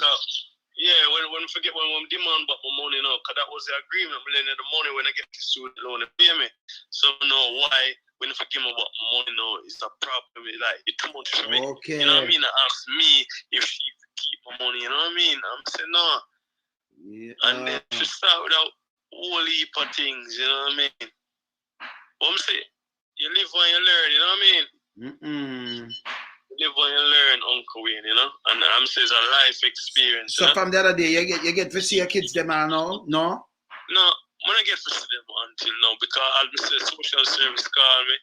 Yeah, when forget when we demand about my money now, because that was the agreement, we lending the money when I get the student loan, you pay me. So know why when I forget about my money now, it's a problem, like it's too much for me. Okay. You know what I mean? I ask me if she keep my money, you know what I mean? I'm saying no. Yeah. And then she start with a whole heap of things, you know what I mean? What I'm saying, you live when you learn, you know what I mean? You live when you learn, Uncle Wayne, you know? And I'm saying it's a life experience. So from the other day, you get to see your kids them all now? No? No, I don't get to see them until now because I'll be saying social service call me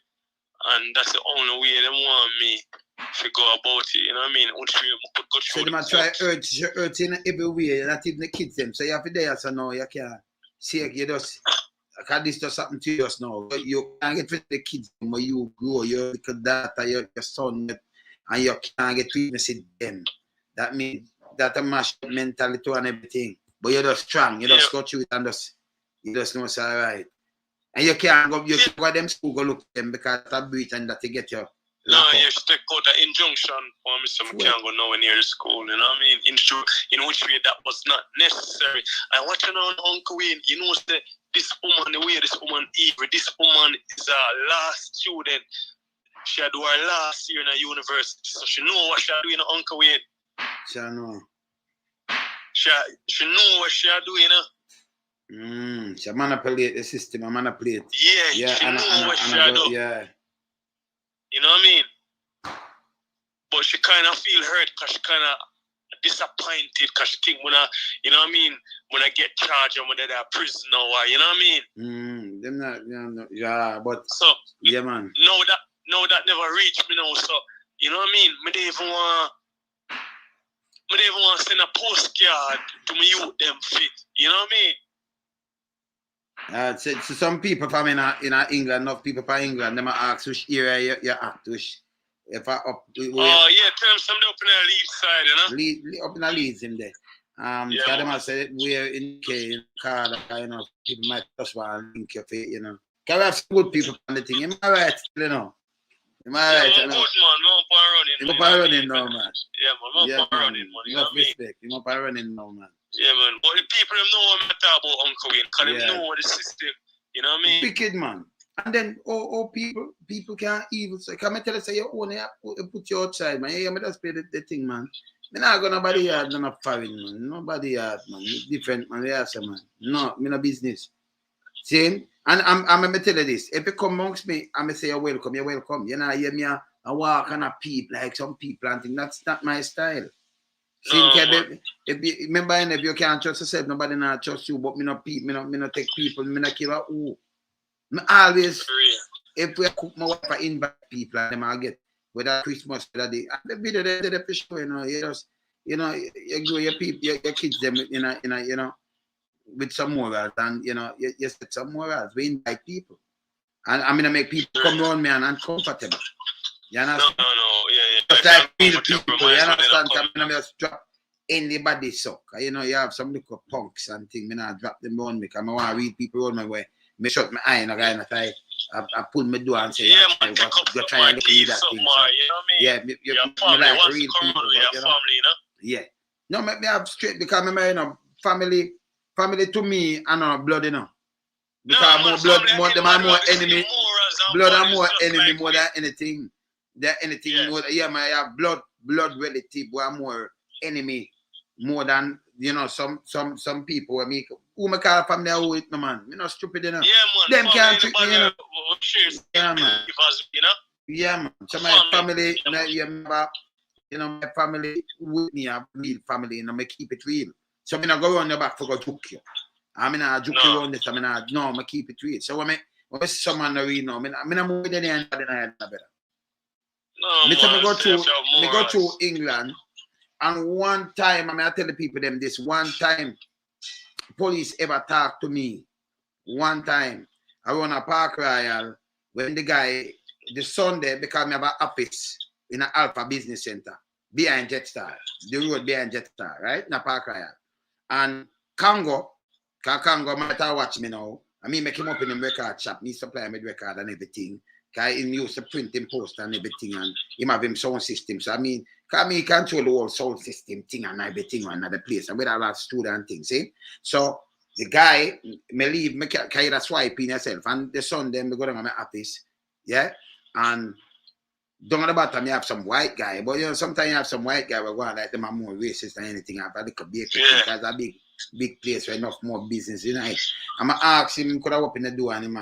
and that's the only way they want me to go about it, you know what I mean? Could go so they might try urge in every way, not even the kids them. So you have to there, so now you can't see you just, because this does something to us now. You can't get with the kids when you grow, your little daughter, your son, and you can't get witness it them. That means that a mashed mentality and everything. But you're just strong, you just go through it and you just know it's all right. And you can't go, you go them school, go look at them because that's a breach and that you get your No, you should take out an injunction for me so I can't go nowhere near the school, you know what I mean? In which way that was not necessary. And watching on Uncle Wayne, you know, this woman, the way this woman evil, this woman is a last student. She had her last year in a university, so she know what she doing, Uncle Wayne. She know. She know what she doing, She manipulate the system, manipulate. Yeah, she know what she do. Yeah. You know what I mean? But she kind of feel hurt because she kind of disappointed because she think when I, you know what I mean, when I get charged and when they're prison or you know what I mean? Them not, yeah, but so yeah, man. No, that never reached me now. So you know what I mean? Me don't even want to send a postcard to me youth them fit. You know what I mean? So some people from in England, enough people from England, them ask which area you act, which if I up. Tell them something up in the Leeds side, you know. Up in the Leeds in there. So them I said we're in K, card, you know, people might just want to link your face, you know. Can we have some good people on the thing? Am I right? You know. Am I right? Good man, you up running now, man. Yeah, man, running, man. You know what I mean? Respect. You up running now, man. Yeah, man. But the people them know what I'm talking about, Uncle Wayne, because they know the system. You know what I mean? Wicked, man. And then, people can't even say, come and tell us, say, you own it, put you outside, man. Yeah, I just play the thing, man. I'm not going to nobody yard, no foreign, man. Nobody yard, man. It's different, man. Yes, man. No, I'm no business. See? And I'm going to tell you this. If you come amongst me, I'm going to say, you're welcome, you're welcome. You know, hear me, I walk and I peep like some people and things. That's not my style. Remember, if you can't trust yourself, nobody not trust you, but me not peep, me not take people, me not care about who. Me always, if we cook my wife, I invite people and them I get, whether Christmas, whether the video they for sure, you know, you just, you know, you grow your people, your kids them, you know, with some morals, and you know, you set some morals. We invite people, and I'm gonna make people come around me and uncomfortable. You understand? No, yeah. Just like real people, you understand? I'm gonna just drop anybody suck. You know, you have some little punks and things. Me not drop them on me because I want to read people on my way. Me shut my eye and I pull my door and say, man, go try and look at that thing. You know what I mean? Yeah, family, like real people. Family, you know? Yeah. No, me have straight because me, you know, family to me, I know blood, you know. Because more blood, more enemy. Blood and more enemy more than anything. More than, I have blood relative, but more enemy more than, you know, some people who me call family who with me, man. You know, stupid, you know. Yeah, man. Them can't treat me, you know. Yeah, man. You know? Yeah, man. So my family, you know, my family with me, a real family, and I keep it real. So I mean, I go around your back for go juke you. I mean, I juke you around this. I mean, I keep it real. So when I see someone real now, I mean, I'm more than anybody better. No, me go through England, and one time, I tell the people them this, one time, police ever talk to me, one time, I run a Park Royal, when the Sunday, because I have an office in an Alpha Business Center, behind Jetstar, the road behind Jetstar, right, in a Park Royal. And Congo might watch me now, I mean, make him up in the record shop, me supply him with record and everything. He used to print him post and everything, and him have him sound system. So I mean, he control the whole sound system thing and everything on another place. And with a lot of student things, see? So the guy, me leave, me carry that swipe in yourself. And the Sunday, me go down to my office, yeah? And down at the bottom, you have some white guy. But you know, sometimes you have some white guy who go like them are more racist than anything. I have a little bakery because a big place where enough more business, you know? I'm going to ask him, could I open the door and him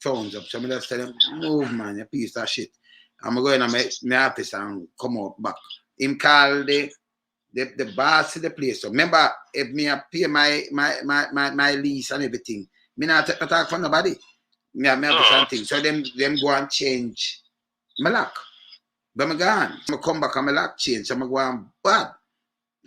phones up. So I just tell him, move, man, you piece of shit. I'm going to my office and come out back. Him call the boss of the place. So remember, if me pay my lease and everything, me not talk for nobody. Me have something. So them go and change my lock. But I'm gone. I come back and my lock change. So I'm going bad.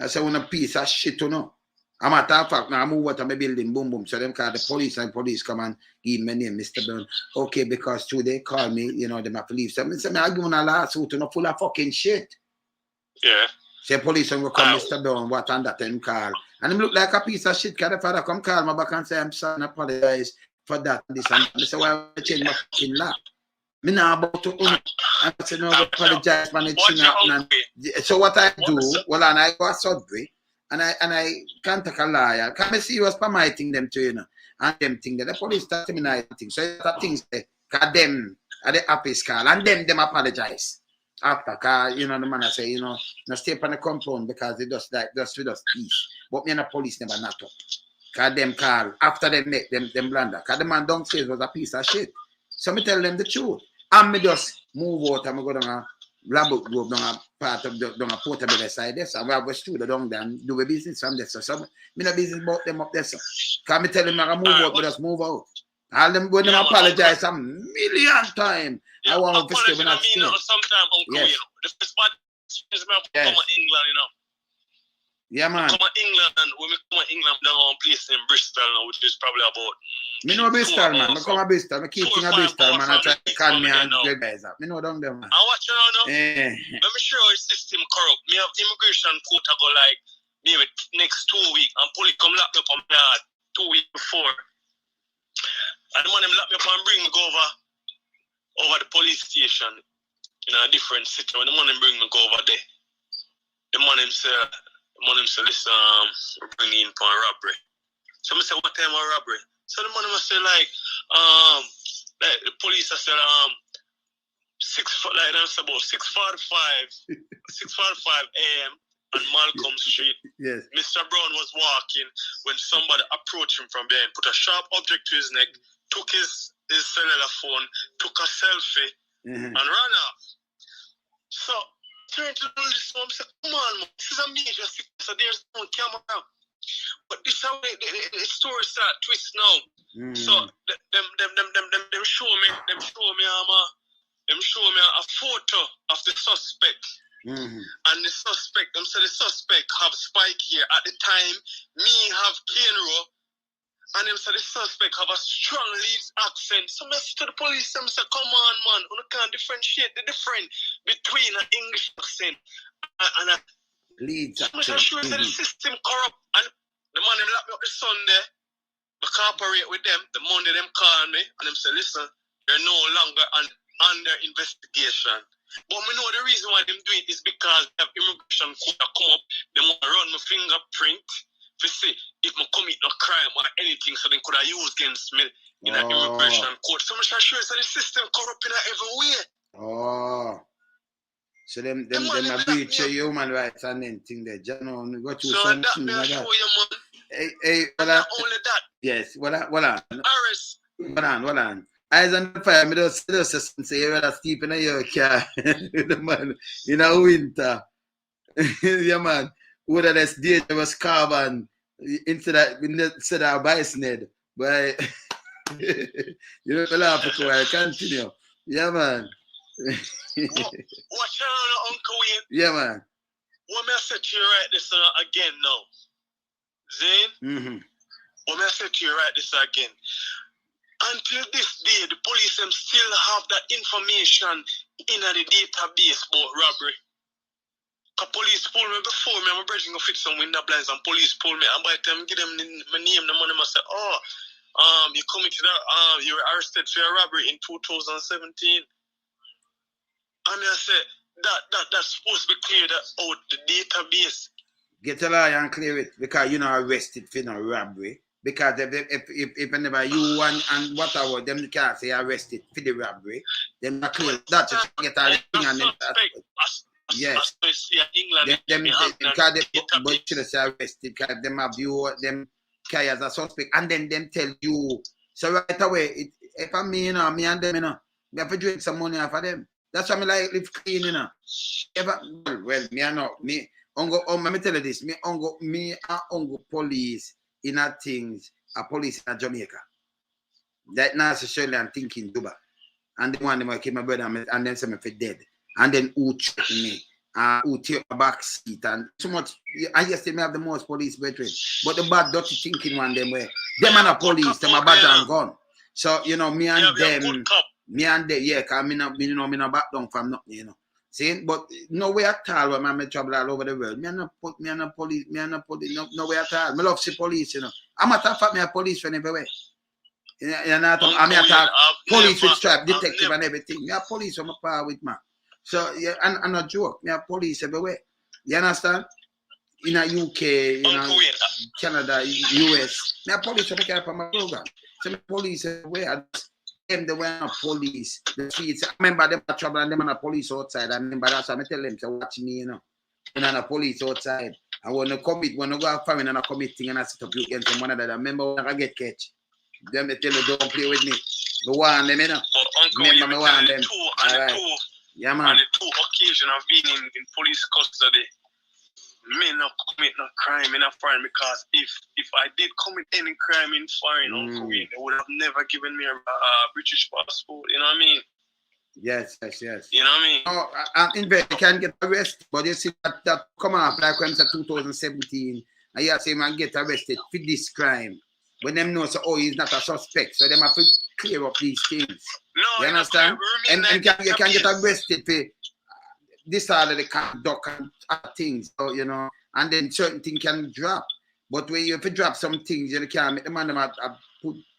I say, one piece of shit, you know. I'm at that fact now, I move out of my building, boom. So them call the police and police come and give me name, Mr. Brown. Okay, because today they call me, you know, them have to leave. So I say, I give them a lawsuit, you know, full of fucking shit. Yeah. Say police will come, Mr. Brown, what and that and call. And him look like a piece of shit, because the father come call me back and say, I'm sorry, I apologize for that, this and that. I say, why I change my fucking lock? Me now about to I said no, I apologize for the so what I do, well, and I go a Sudbury, and I contact a lawyer. Can I see you was permitting them to, you know, and them thing that the police start me now thing. So that things they cause them at the office call and them apologize after, cause you know the man I say, you know, no stay on the compound because they just like just with us peace. But me and the police never not up. Cause them call after they make them blunder. Cause the man downstairs was a piece of shit. So me tell them the truth. And me just move out and me go down a Labuk Grove, down a part of down a Portable side there. So we have a studio down there and do a business from there. So me no business about them up there. So can me tell them I move out, but just move out. All them when them apologize a million times. I want to stay when I stay. Sometimes uncle, you know, the first part is me from England, you know. Yeah, man. Come to England, when we come to England, down one place in Bristol now, which is probably about. Me know Bristol, man. I come to Bristol. I keep thinking Bristol, man. I try to call me and get guys up. Me know down there, man. I watch you now. Let me show you the system corrupt. Me have immigration court I go like maybe next 2 weeks, and police come lock me up on me 2 weeks before. And the man them lock me up and bring me go over the police station in a different city. When the man them bring me go over there, the man them say, listen, bring me in for a robbery. So I say, what time of robbery? So the man must say like the police I said 6:45 a.m. on Malcolm Street. Yes. Mr. Brown was walking when somebody approached him from behind, put a sharp object to his neck, took his cellular phone, took a selfie, and ran off. So trying to do this one, I said, come on, man, this is a major sickness, so there's no camera. But this is how the story start twist now. So them show me a photo of the suspect. And the suspect, them say the suspect have spike here. At the time, me have cane row. And them say the suspect have a strong Leeds accent. So I say to the police, them say, come on, man, you can't differentiate the difference between an English accent and a Leeds accent. I'm sure that the system corrupt. And the man them lock me up the Sunday, I cooperate with them. The Monday them call me and them say, listen, they're no longer under investigation. But we know the reason why them do it is because they have immigration court that come up, they want to run my fingerprint to see if I commit no crime or anything, so they could have used against me in an immigration court. So I'm sure that the system corrupt in every way. So them breach your human rights and then thing there. You know, go through so something that like that. Hey, not only that. Yes, what on. Arrest. What on. Eyes on the fire, me just say you rather sleep in your car, the man, in a winter. Yeah, man. Whether that's dangerous carbon instead of bicenid. But you don't laugh at I continue. Yeah, man. Watch out, Uncle Wayne. Yeah, man. What may I say to you right this again now? Zane? What may I say to you right this again? Until this day, the police still have that information in the database about robbery. Because police pull me before me, I'm bridging to fix some window blinds, and police pull me, and by the time I give them my name, the money, I say, you committed you were arrested for a robbery in 2017. And I say, that's supposed to be cleared out the database. Get a lawyer and clear it, because you're not arrested for no robbery. Because if never you and whatever, them can't say arrested for the robbery, then not clear. That's just get a thing and then yes. Because they should say arrested because them have you them carry as a suspect and then them tell you. So right away, if I'm me, me and them, we have to drink some money off of them. That's why I like live clean, well, me and me. Let me tell you this. Me and police in a things, a police in Jamaica. That not necessarily I'm thinking Dubai. And the one them came my brother and then say me for dead. And then who check me, who take my back seat and so much. I just me have the most police veteran. But the bad dirty thinking one them way. Them and a police, them a badge and gun. So me and them, yeah, cause me no back down from nothing, See, but no way at all when I'm in trouble all over the world. Me and no police, no way at all. Me love see police, I'm a tough at me a police friend everywhere. You know, I mean, I talk police with stripe, detective and everything. Me have police on my power with man. So yeah, and not joke. Me have police everywhere. You understand? In a UK, you know, Canada, US. Me have police on my program. So me police everywhere. Them the way police, the streets. I remember them are trouble and them and the police outside. I remember that's why I tell them to watch me, you know. And the police outside. I want to commit, when I go out farming and I commit thing and I sit up against them one another. I remember when I get catch. Them they tell me don't play with me. Me want them, you know. Remember me want them. Alright. Yeah, man. On the 2 occasions I've been in police custody, me not commit no crime in a foreign, because if I did commit any crime in foreign, Uncle Wayne, they would have never given me a British passport. You know what I mean? Yes. You know what I mean? Oh, in fact, you can get arrested, but you see that come up like when it's 2017, and you say man get arrested for this crime. When them know so he's not a suspect, so them have to clear up these things. No, you understand? And you can get arrested for disorder the conduct and other things, so, you know, and then certain things can drop. But when you have to drop some things, you can't make the man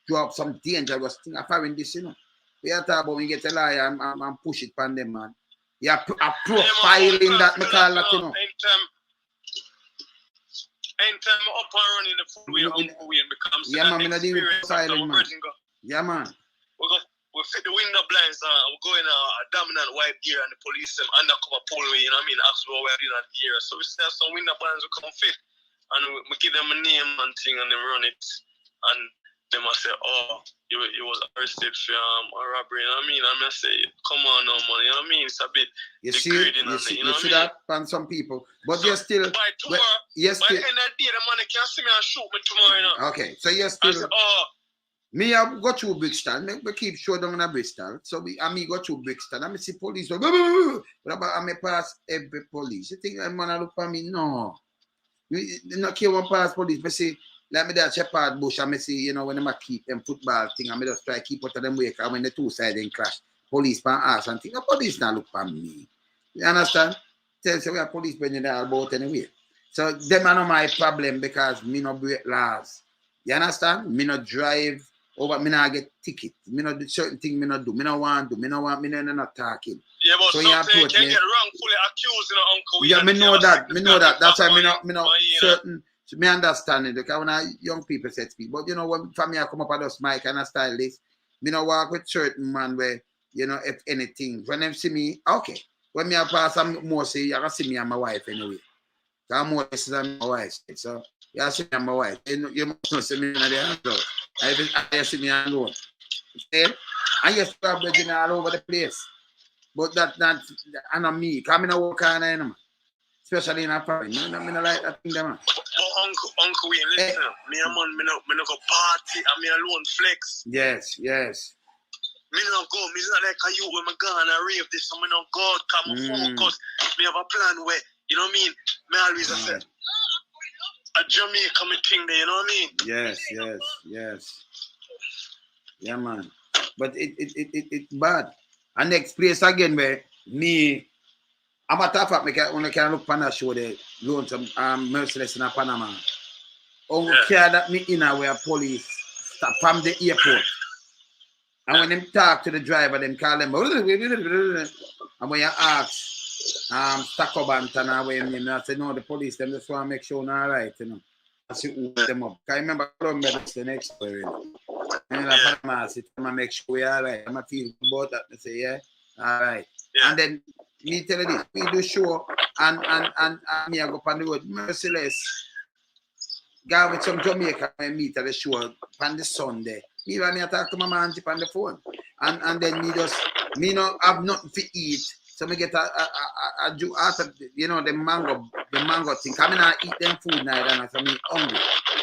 drop some dangerous thing. I find this, you know. We are talking about when you get a liar and push it on them, man. You are profiling that, me call that, you know. Anytime I'm up and running the full way, Uncle Wayne becomes man, I deal with profiling, man. Yeah, man. We fit the window blinds we're going a dominant white gear and the police them undercover pull me, you know what I mean? Ask what we're doing at here. So we say some window blinds will come fit and we give them a name and thing and then run it. And they must say, oh, you was arrested for a robbery, you know what I mean? I'm gonna say, come on now, man, you know what I mean? It's a bit degrading. You see that from some people. But so you're still by tomorrow, by the end of the day, the man can see me and shoot me tomorrow, you know? Okay, so you're still me I go through Brixton, me keep show down in Bristol. So me go through Brixton, I see police, but I may pass every police. You think that man look for me? No. You not care one pass police, but see, like me that Shepherd Bush, I may see, you know, when them keep them football thing, I may just try to keep out of them wake, and when the two sides then clash, police pan ass and thing, the police not look for me. You understand? Tell say we are police bringing that about anyway. So them are not my problem because me not break laws. You understand? Me not drive over, me not get ticket. Me not do certain things me not do. Me not want to do. Me not talking. Yeah, but so something can get wrongfully accused, you know, Uncle. Yeah, me know that. Me know that. That's why me not certain. So me understand it. Because when young people say speak, but you know when family I come up at us, Mike and I style this, me not walk with certain man where you know if anything when them see me, okay. When me I pass, I'm more say you can see me and my wife anyway. I'm more than my wife. So you see me and my wife. You must not see me in the house. I see me alone. Okay? And you start breaking all over the place. But that's not me. Because I'm not work on it, especially in a foreign. I don't like that thing, man. Oh, Uncle, Wayne, listen. Me and man, me no go party and me alone flex. Yes. Me no go. Me not like a you when me gone and rave this. So me no go. Come focus. Me have a plan where, you know what I mean? Me always say, a Jamaican me thing there, you know what I mean? Yes. Yeah, man. But it's bad. And next place again where me, I'm a tough up, when I can look on that show, they loan some merciless in Panama. Care that me in where police stop from the airport. And when them talk to the driver, them call them, and when you ask, stack up and I say, no, the police, them just want to make sure I'm all right, you know. I see who them up. I remember that's the next story. And I sit and make sure we're all right. I'm feel about that. I say, yeah, all right. Yeah. And then me tell you this, we do show and me I go on the road, merciless. Go with some Jamaican and meet at the show on the Sunday. Me and I talk to my man on the phone. And then me not have nothing to eat. So me get a after you know the mango thing. Come in and eat them food now and so me hungry.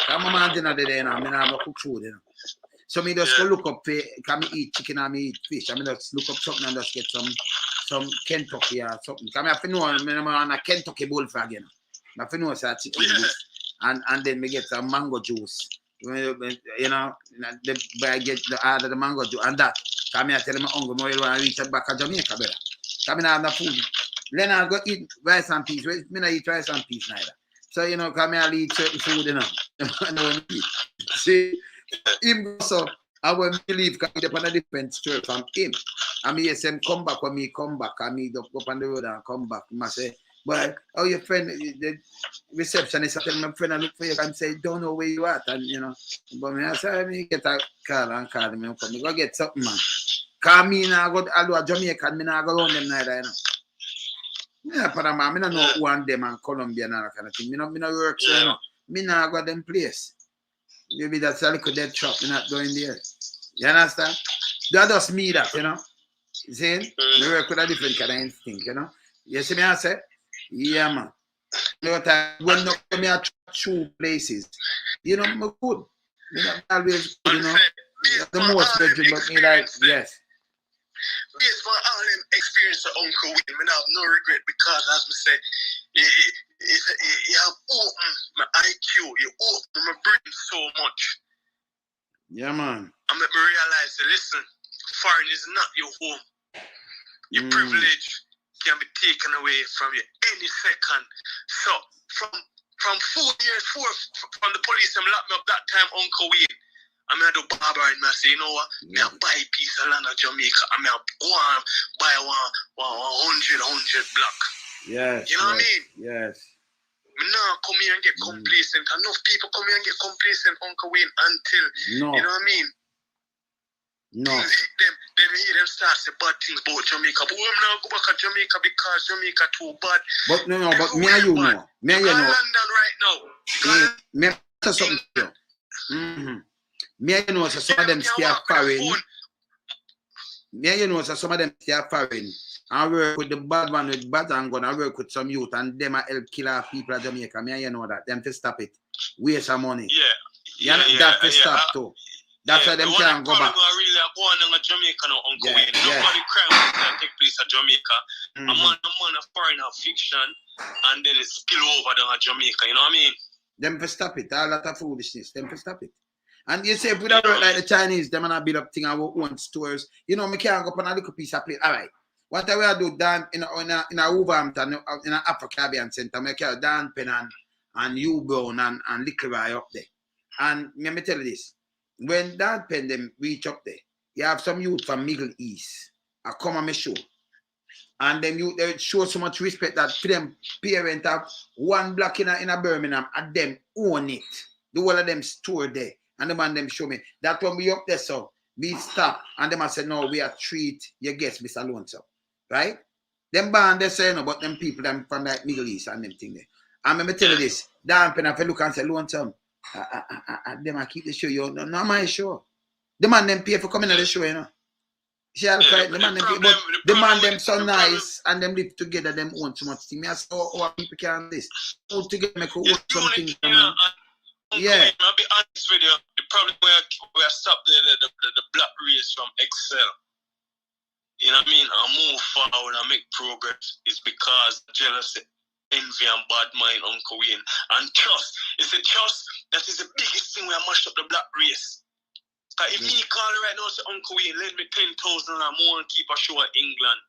Come my man dinner there now, me not have cook food, you know. So me just go look up can me eat chicken and me eat fish. I mean just look up something and just get some Kentucky or something. Come I know I'm on a Kentucky bullfrog, you know. I have know say chicken and then me get some mango juice. You know, I get the order the mango juice and that. Come here tell me hungry, more want to reach back to Jamaica better. Come in have the food. Then I go eat rice and peas. Me not eat rice and peas neither. So you know, come here eat certain food, you know. See, him so And when me leave, come up on a different story from him. And me say, come back when me come back. And me go up on the road and come back. I say, well, how your friend, the receptionist, I tell my friend, I look for you and say, don't know where you at. And, you know, but me, I say, me get a call and call me. Me go get something, man. Because me now go, although Jamaican, me now go around them neither, you know. Yeah, but I don't know who and them and Colombia and all that kind of thing. Me no work, so, you know. Me now go them place. Maybe that's a little dead trap, me not going there. You understand? That just me that, you know. You see? Me work with a different kind of instinct, you know. You see me I say? Yeah, man. You know, when no come here true places, you know, me good. Me not always good, you know. The most bedroom, but me like, yes. Based on all them experience of Uncle Wayne, I have no regret because, as me say, you have opened my IQ, you opened my brain so much. Yeah, man. And make me realize that, listen, foreign is not your home. Your privilege can be taken away from you any second. So, from 4 years, from the police, them locked me up that time, Uncle Wayne. I'm going to do barber and I say, you know what? Yeah. I buy a piece of land in Jamaica. I'm going to go and buy 100 block. Yes. You know what I mean? Yes. Me now come here and get complacent. Enough people come here and get complacent, Uncle Wayne, until, you know what I mean? No. Things hit them, then we hear them start say bad things about Jamaica. But we're now go back to Jamaica because Jamaica too bad. But no, but me and you know. Me and you know. London right now. Me say something to you. Me and you know, so some of them stay foreign. Me and you know, so some of them stay foreign. I work with the bad one with bad and gonna work with some youth and them are help killer people at Jamaica. Me and you know that. Them to stop it. Waste of money. Yeah. That to stop too. That's why them can't go back. Really go on in Jamaica now, Uncle Wayne. Nobody crime can take place at Jamaica. A man of foreign fiction and then it spill over to Jamaica, you know what I mean? Them to stop it. All that of foolishness. Them to stop it. And you say, if we don't work like the Chinese, them and I build up things and we own stores. You know, me can't go up on a little piece of plate. All right. What I will do down in a Wolverhampton, in an Afro-Caribbean center, I carry Dan Pen and U-Brown and Little Eye up there. And let me tell you this. When Dan Pen them reach up there, you have some youth from Middle East. I come on my show. And them youth, they show so much respect that for them parents have one block in a Birmingham and them own it. The whole of them store there. And the man them show me that when we up there, so we stop and them I said, no, we are treat your guest, Mr. Lonesome. Right? Them band they say no, but them people them from like Middle East and them thing there. And let me tell you this, Dan Pen if you look and say Lonesome, them I keep the show, you know, not my show. The man them pay for coming to the show, you know. She had the man them pay, but the man them so nice and them live together, them own so much thing. Me ask how people can this. All together make own something. Yeah. I'll be honest with you. The problem where I stopped the black race from excel, you know what I mean, and move forward and make progress is because jealousy, envy, and bad mind, Uncle Wayne. And trust. It's a trust that is the biggest thing where I mashed up the black race. Because if me call right now and say, Uncle Wayne, lend me 10,000 and more and keep a show in England.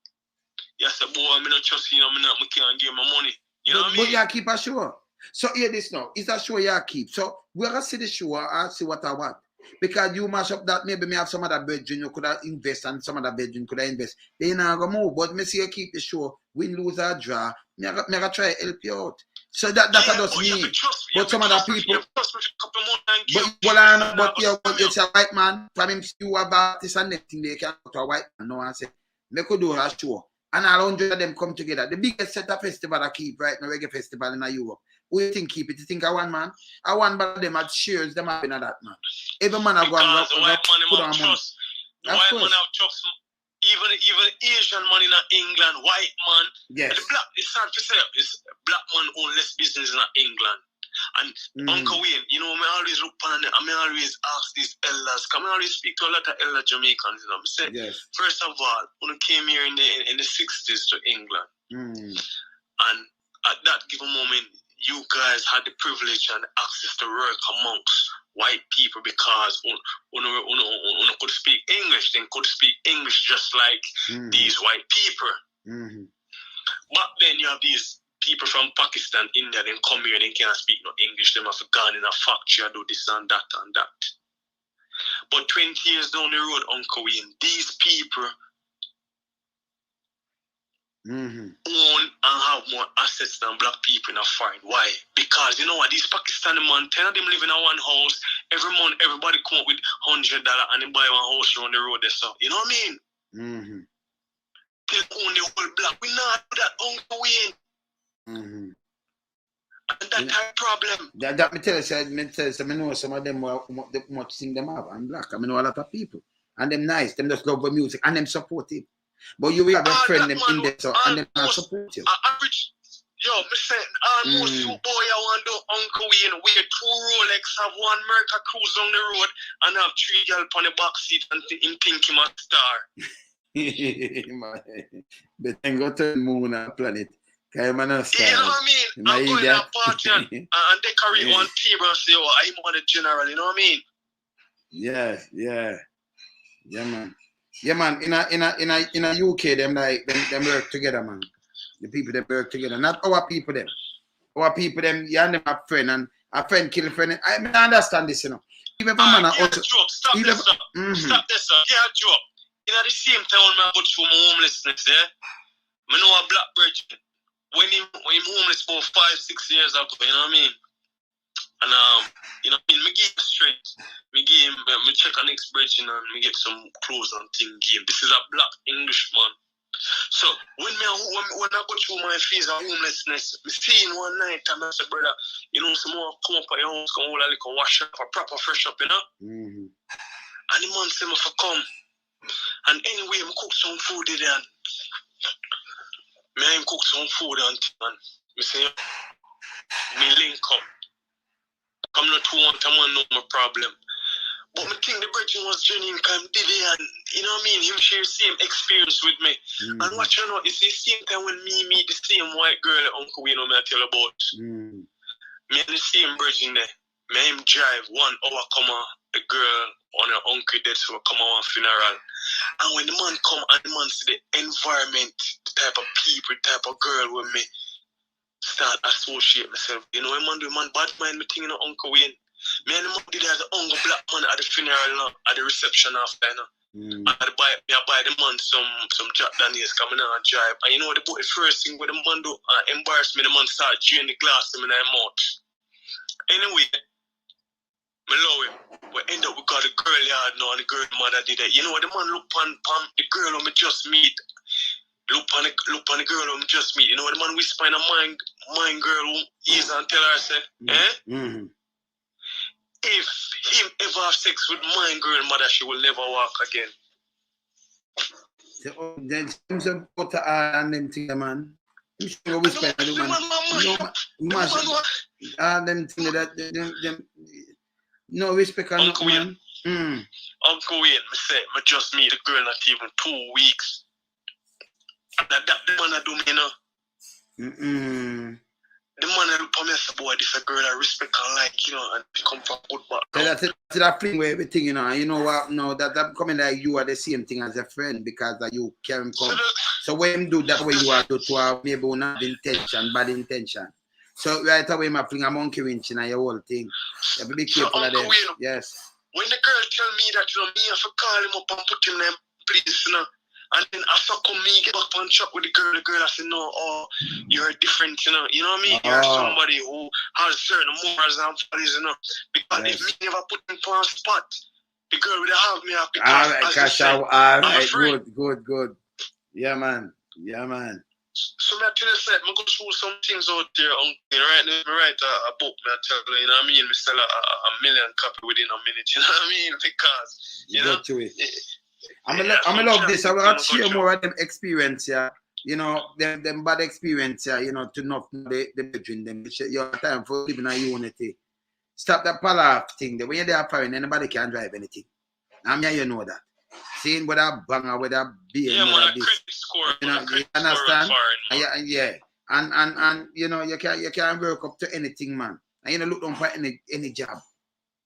You say, boy, I don't trust you, I can't give my money. You know what I mean? But you keep a show. So hear this now. It's a show you keep. So we're going to see the show and see what I want. Because you mash up that, maybe me have some other bedroom you could have invest and some other bedroom could have invest. Then you're not going to move. But me see you keep the show, win, lose, or draw. Me going to try to help you out. So that's just me. But some other people. But it's a white man. From him, you about this and that thing, they can go to a white man. No one say, me could do a show. And all 100 of them come together. The biggest set of festival I keep right now, reggae festival in Europe. Who you think keep it? You think I one man? I one but them at shares, them have been at that man. Every man I go and the white man have trust. The white man have trust. Even Asian man in England, white man. Yes. The black, it's hard to say, it's black man own less business in England. And Uncle Wayne, you know, I always look on it, I always ask these elders, come I always speak to a lot of elder Jamaicans, you know. I say, yes. First of all, when I came here in the 60s to England, and at that given moment, you guys had the privilege and access to work amongst white people because when could speak English, then could speak English just like these white people. But then you have these people from Pakistan, India, then come here and they can't speak no English. Them have gone in a factory and do this and that and that. But 20 years down the road, Uncle Wayne, these people own and have more assets than black people in a foreign. Why? Because you know what, these Pakistani man, 10 of them live in a one house. Every month, everybody come up with $100 and they buy one house around the road there. So, you know what I mean? They own the whole block. We not do that, Uncle Wayne. And that's our problem. That me tell you, I know some of them much thing them have. I'm black. I know a lot of people. And them nice, them just love the music and them supportive. But you will have a friend them in there, so and them not support you. Yo, me say, almost you boy, I want to do Uncle Wayne wear 2 Rolex, have 1 Merca cruise on the road, and have 3 girls on the back seat and him think him a star. But then go to the moon and planet. You know what I mean? I'm going to a party and decorate one table and say, oh, I'm on the general, you know what I mean? Yeah, man. Yeah, man. In a UK, them work together, man. The people that work together, not our people them. Our people them, you and them a friend, and a friend kill a friend. I mean, I understand this, you know. Even if a man also stop this, sir. Stop this, sir. Yeah, joke. You know, the same time when I go through my homelessness, yeah. I know a black virgin. When he homeless about 5-6 years ago, you know what I mean? And you know, I give him straight. Me give him, me check an ex-virgin and me get some clothes and thing. Give. This is a black Englishman. So when I go through my phase of homelessness, me see him one night and I said, brother, you know, some more come up at your house, come hold a little wash up, a proper fresh up, you know? And the man said me for come. And anyway, me cook some food there and me cook some food and me say, me link up. I'm not too want a man know my problem. But I think the bridging was genuine because did it and you know what I mean, him share the same experience with me. And what you know, it's the same time when me meet the same white girl that Uncle Wayne me I tell about. Me and the same bridging there. Me him drive 1 hour come on the girl on her uncle dead so come on funeral. And when the man come and the man see the environment, the type of people, the type of girl with me start associate myself. You know, man do man bad mind me thinking of Uncle Wayne. Me and the man did as an uncle black man at the funeral now, at the reception after, you know. I buy the man some Jack Daniels coming on and drive. And you know the first thing where the man do embarrass me, the man start chewing the glass in my mouth. Anyway, me love him. We end up we got the girl yard now and the girl mother did that. You know what the man look on the girl who me just meet. Look on the girl who me just meet. You know what the man whisper in a mind girl who is and tell her say, if him ever have sex with my girl mother, she will never walk again. Then some put and them thing, man. You should whisper to the man. Them thing that them no respect on Uncle Wayne. Uncle Wayne, me say, me just meet the girl not even 2 weeks. And that the man I do me, you know. The man I look for me as a boy, this a girl I respect and like, you know, and come from good background. So that's that thing where everything, you know what, no, that coming like you are the same thing as a friend because you carry him come. So when you do that way you are to have maybe not bad intention. So right away my fling a monkey winch in your whole thing. You have to be careful of them. Yes. When the girl tell me that, you know, me have to call him up and put him in them place, you know. And then after come me get back on chat with the girl I said, no, you're different, you know what I mean? You're somebody who has certain morals and values, you know. Because if me never put him on spot, the girl would have me up. Alright, good. Yeah, man. So I tell you, I go through some things out there. Right now, I write a book, I tell you, you know what I mean? I sell a million copy within a minute, you know what I mean? Because, you know. I'm love this. I will share more of them experience, yeah. You know, them bad experience, yeah, you know, to not the between them. Your time for living a unity. Stop that palav thing. When you're there foreign, anybody can drive anything. I mean, you know that. Seeing with that banger, with that beer, yeah, man, credit score, you know, you understand? Yeah. And you know, you can work up to anything, man. And you know, look down for any job.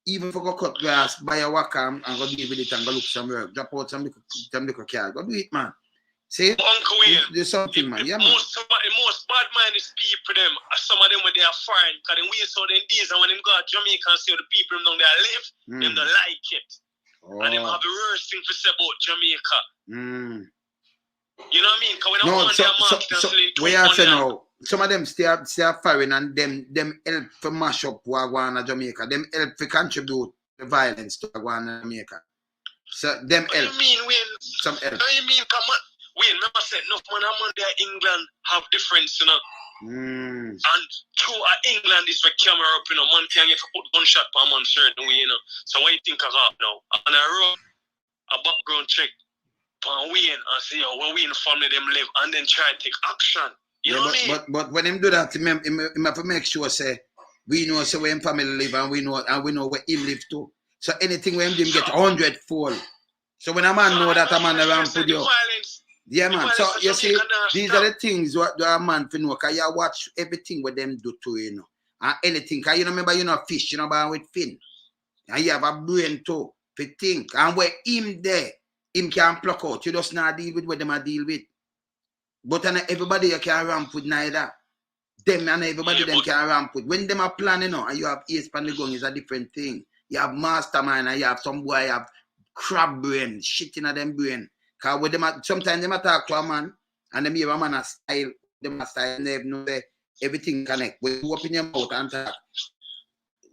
Even for go cut grass, buy a wacom and go deal with it and go look some work. Drop out some little car. Go do it, man. See? Uncle Wayne. Do something, man. Yeah, man. The most bad minded people, them, some of them when they are foreign, because they wait so them days and when them go to Jamaica and see how the people down there live, them don't like it. Oh. And them have the worst thing to say about Jamaica. You know what I mean? Because when no, I'm we are saying now, some of them stay foreign and them help to mash up Wagwana Jamaica. Them help to contribute the violence to Wagwana Jamaica. So them help. What do you mean when? Some help. What do you mean? Come on. Wait, remember I said enough man and there England have difference, you know. And true England is for camera up, you know, man can get put gunshot per man shirt, you know. So what you think I got now? And I wrote a background check on Wayne and see how Wayne family them live and then try to take action. You know what I mean? But when him do that, him have to make sure say we know so where him family live and we know where him live too. So anything where him get 100-fold. So when a man know that a man around put you. Yeah, man. So you see, these are the things what a man for know. Cause you watch everything what them do to you know, and anything. Cause you remember you know fish, you know, but with fin, and you have a brain too to think. And where him there, him can pluck out. You just not deal with what them a deal with. But everybody you can ramp with neither. Them and everybody them can ramp with. When them are planning, you know, and you have ace pan the gun is a different thing. You have mastermind and you have some boy have crab brain, shit in them brain. Cause with them sometimes they talk to a man and them hear a man a style, them a style, they know that everything connect. When you open your mouth and talk,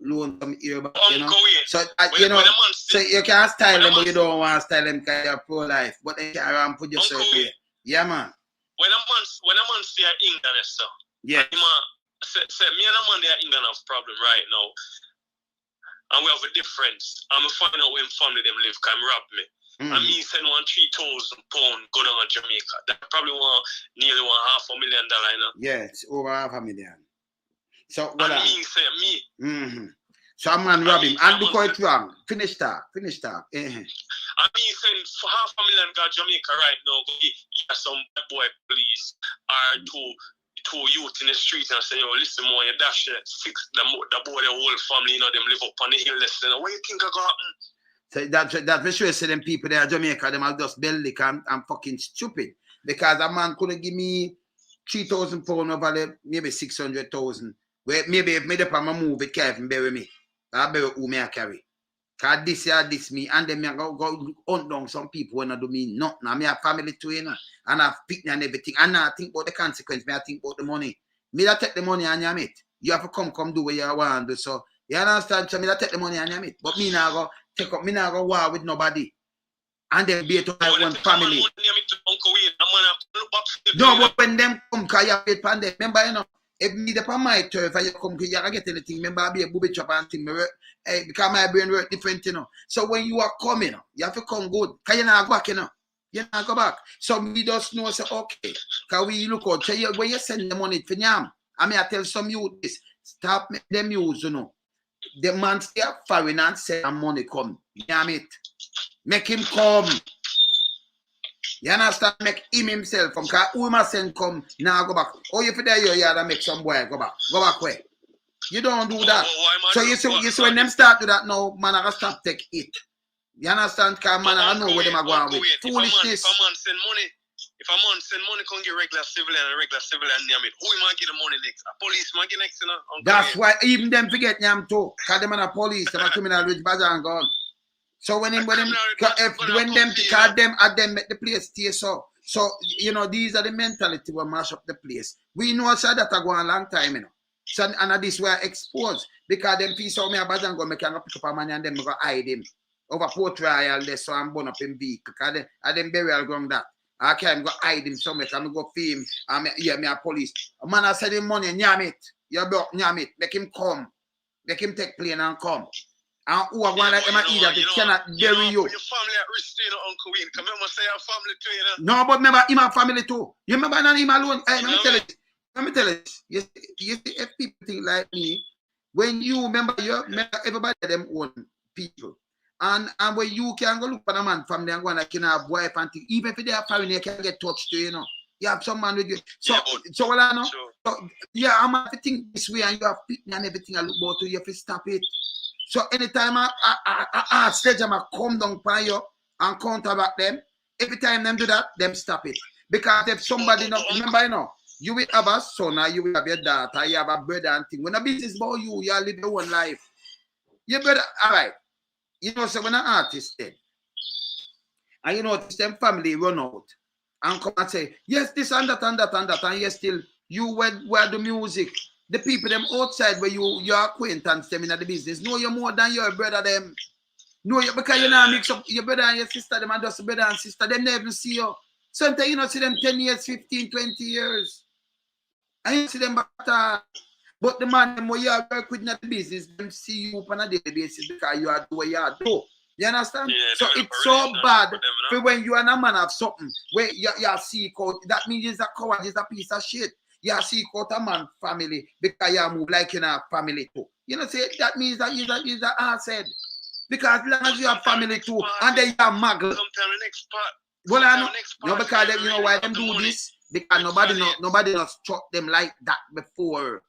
loan some ear back, you know. So you know, so you can style them, but you don't want to style them because you're pro-life. But they can't put yourself here. Yeah, man. When a man say England, so yeah. Say me and a man there England have problem right now. And we have a difference. I'm find out when family them live, can rob me. And me send £3,000 go down to Jamaica. That probably nearly $500,000, you know. Yeah, it's over $500,000. So what me say me. So a man rob him. And because it's wrong. Finish talk. And me send for $500,000 go Jamaica right now. Get some boy police or two youth in the street and say, yo, listen more, you dash it. The boy, the whole family, you know, them live up on the hill. Listen, what you think I got happen? So that for sure say them people there in Jamaica, them are just belly and fucking stupid. Because a man couldn't give me £3,000 over there, maybe 600,000. Where maybe if me the palm move, it can't even bury me. I bury who me I carry. Cause this me, and then me go hunt down some people when I do me nothing. Now me have family too, you know, and I have picnic and everything. And I think about the consequence, me I think about the money. Me that take the money and you it. You have to come do what you want to do. So you understand? So me that take the money and you it. But me now go take up, me now go war with nobody. And then be to my one family. No, but when them come, cause you wait for them. Remember, you know, if me the on my turf and you come, you can get anything. Remember, I be a booby chop and thing. Because my brain work different, you know. So when you are coming, you have to come good. Cause you not go back, you know. You not go back. So we just know, say, okay. Cause we look out. So when you send the money for Nyam, I mean, I tell some youth this. Stop make them use, you know. The man stay up foreign and say money come. Damn it. Make him come. You understand? Make him himself come. Because who must send come, now go back. Oh, if you're there, you have to make some boy go back. Go back where? You don't do that. So you see when them start to that now, man, I gotta stop take it. You understand? Because man, I know where them are going with. Foolishness. If a man send money, come get regular civilian name it. Who am I get the money next? A police man get next, you know? That's why even them forget them too. Because them are police, them are criminal rich badger and gone. So when them make the place stay so you know, these are the mentality will mash up the place. We know so that I go a long time, you know. So and this were exposed because them piece of me a badge and go make a pick up a man and them go hide him over Port Royal there, so I'm burn up in vehicle because them burial ground that. I can't go hide him somewhere. I'm go film. Me a police. A man I said him money, nyam it. You block nyam it. Make him come. Make him take plane and come. And who are going like them eat that they cannot bury you. Your family at risk, you know, Uncle Wayne. Come on, say your family too, you know. No, but remember him a family too. You remember not him alone. Hey, let me tell you. You see, if people think like me, when you remember everybody them own people. And when you can go look for a man from there and go and can have wife and thing, even if they are foreign, you can get touched to, you know. You have some man with you. So what I know? Sure. So, yeah, I'm have to think this way and you have picnic and everything I look about to you have to stop it. So anytime I stage them, I come down by you and counteract them. Every time them do that, them stop it. Because if somebody not remember, you know, you will have a son or you will have your daughter, you have a brother and thing. When a business about you live your own life. Your brother, all right. You know, so when an artist dead, And you notice them family run out and come and say, yes, this and that and that and that, and yes, still you were the music. The people them outside where your acquaintance them in the business know you more than your brother them. No, because you know mix up your brother and your sister them and just brother and sister, them never see you. Sometimes you know see them 10 years, 15, 20 years. And you see them back. But the man them where you work with in the business, them see you on a daily basis because you are doing what you do. You understand? Yeah, so it's so bad for when you and a man have something where you seek out, that means he's a coward, he's a piece of shit. You seek out a man family because you move like you have family too. You know, say that means that he's a asshead. Because as long as you have family too, and then you are muggle. Sometimes the next part. Well, I know. No, because them, you know why them do this? Because nobody not struck them like that before.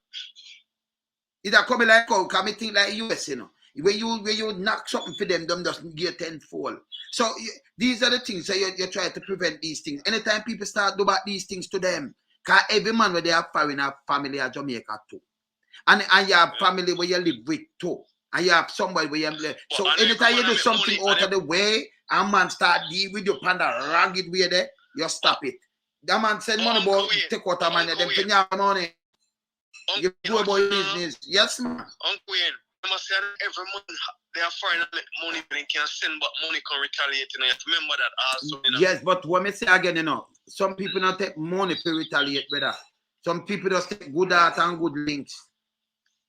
It's a coming like how come think like US, you know. When you knock something for them doesn't get tenfold. So these are the things that you try to prevent these things. Anytime people start do about these things to them, because every man where they have foreign have family at Jamaica too. And you have family where you live with too. And you have somebody where you live. So anytime you do something out of the way, a man start deal with you on the ragged way there, you stop it. That man send money about take out a man, them pay your money. You do about your business. Yes, man. Uncle Wayne, I must say that every month they are foreign money, but they can send but money can retaliate. You know, you have to remember that also. You know? Yes, but what me say again, you know, some people don't take money to retaliate, brother. Some people just take good art and good links.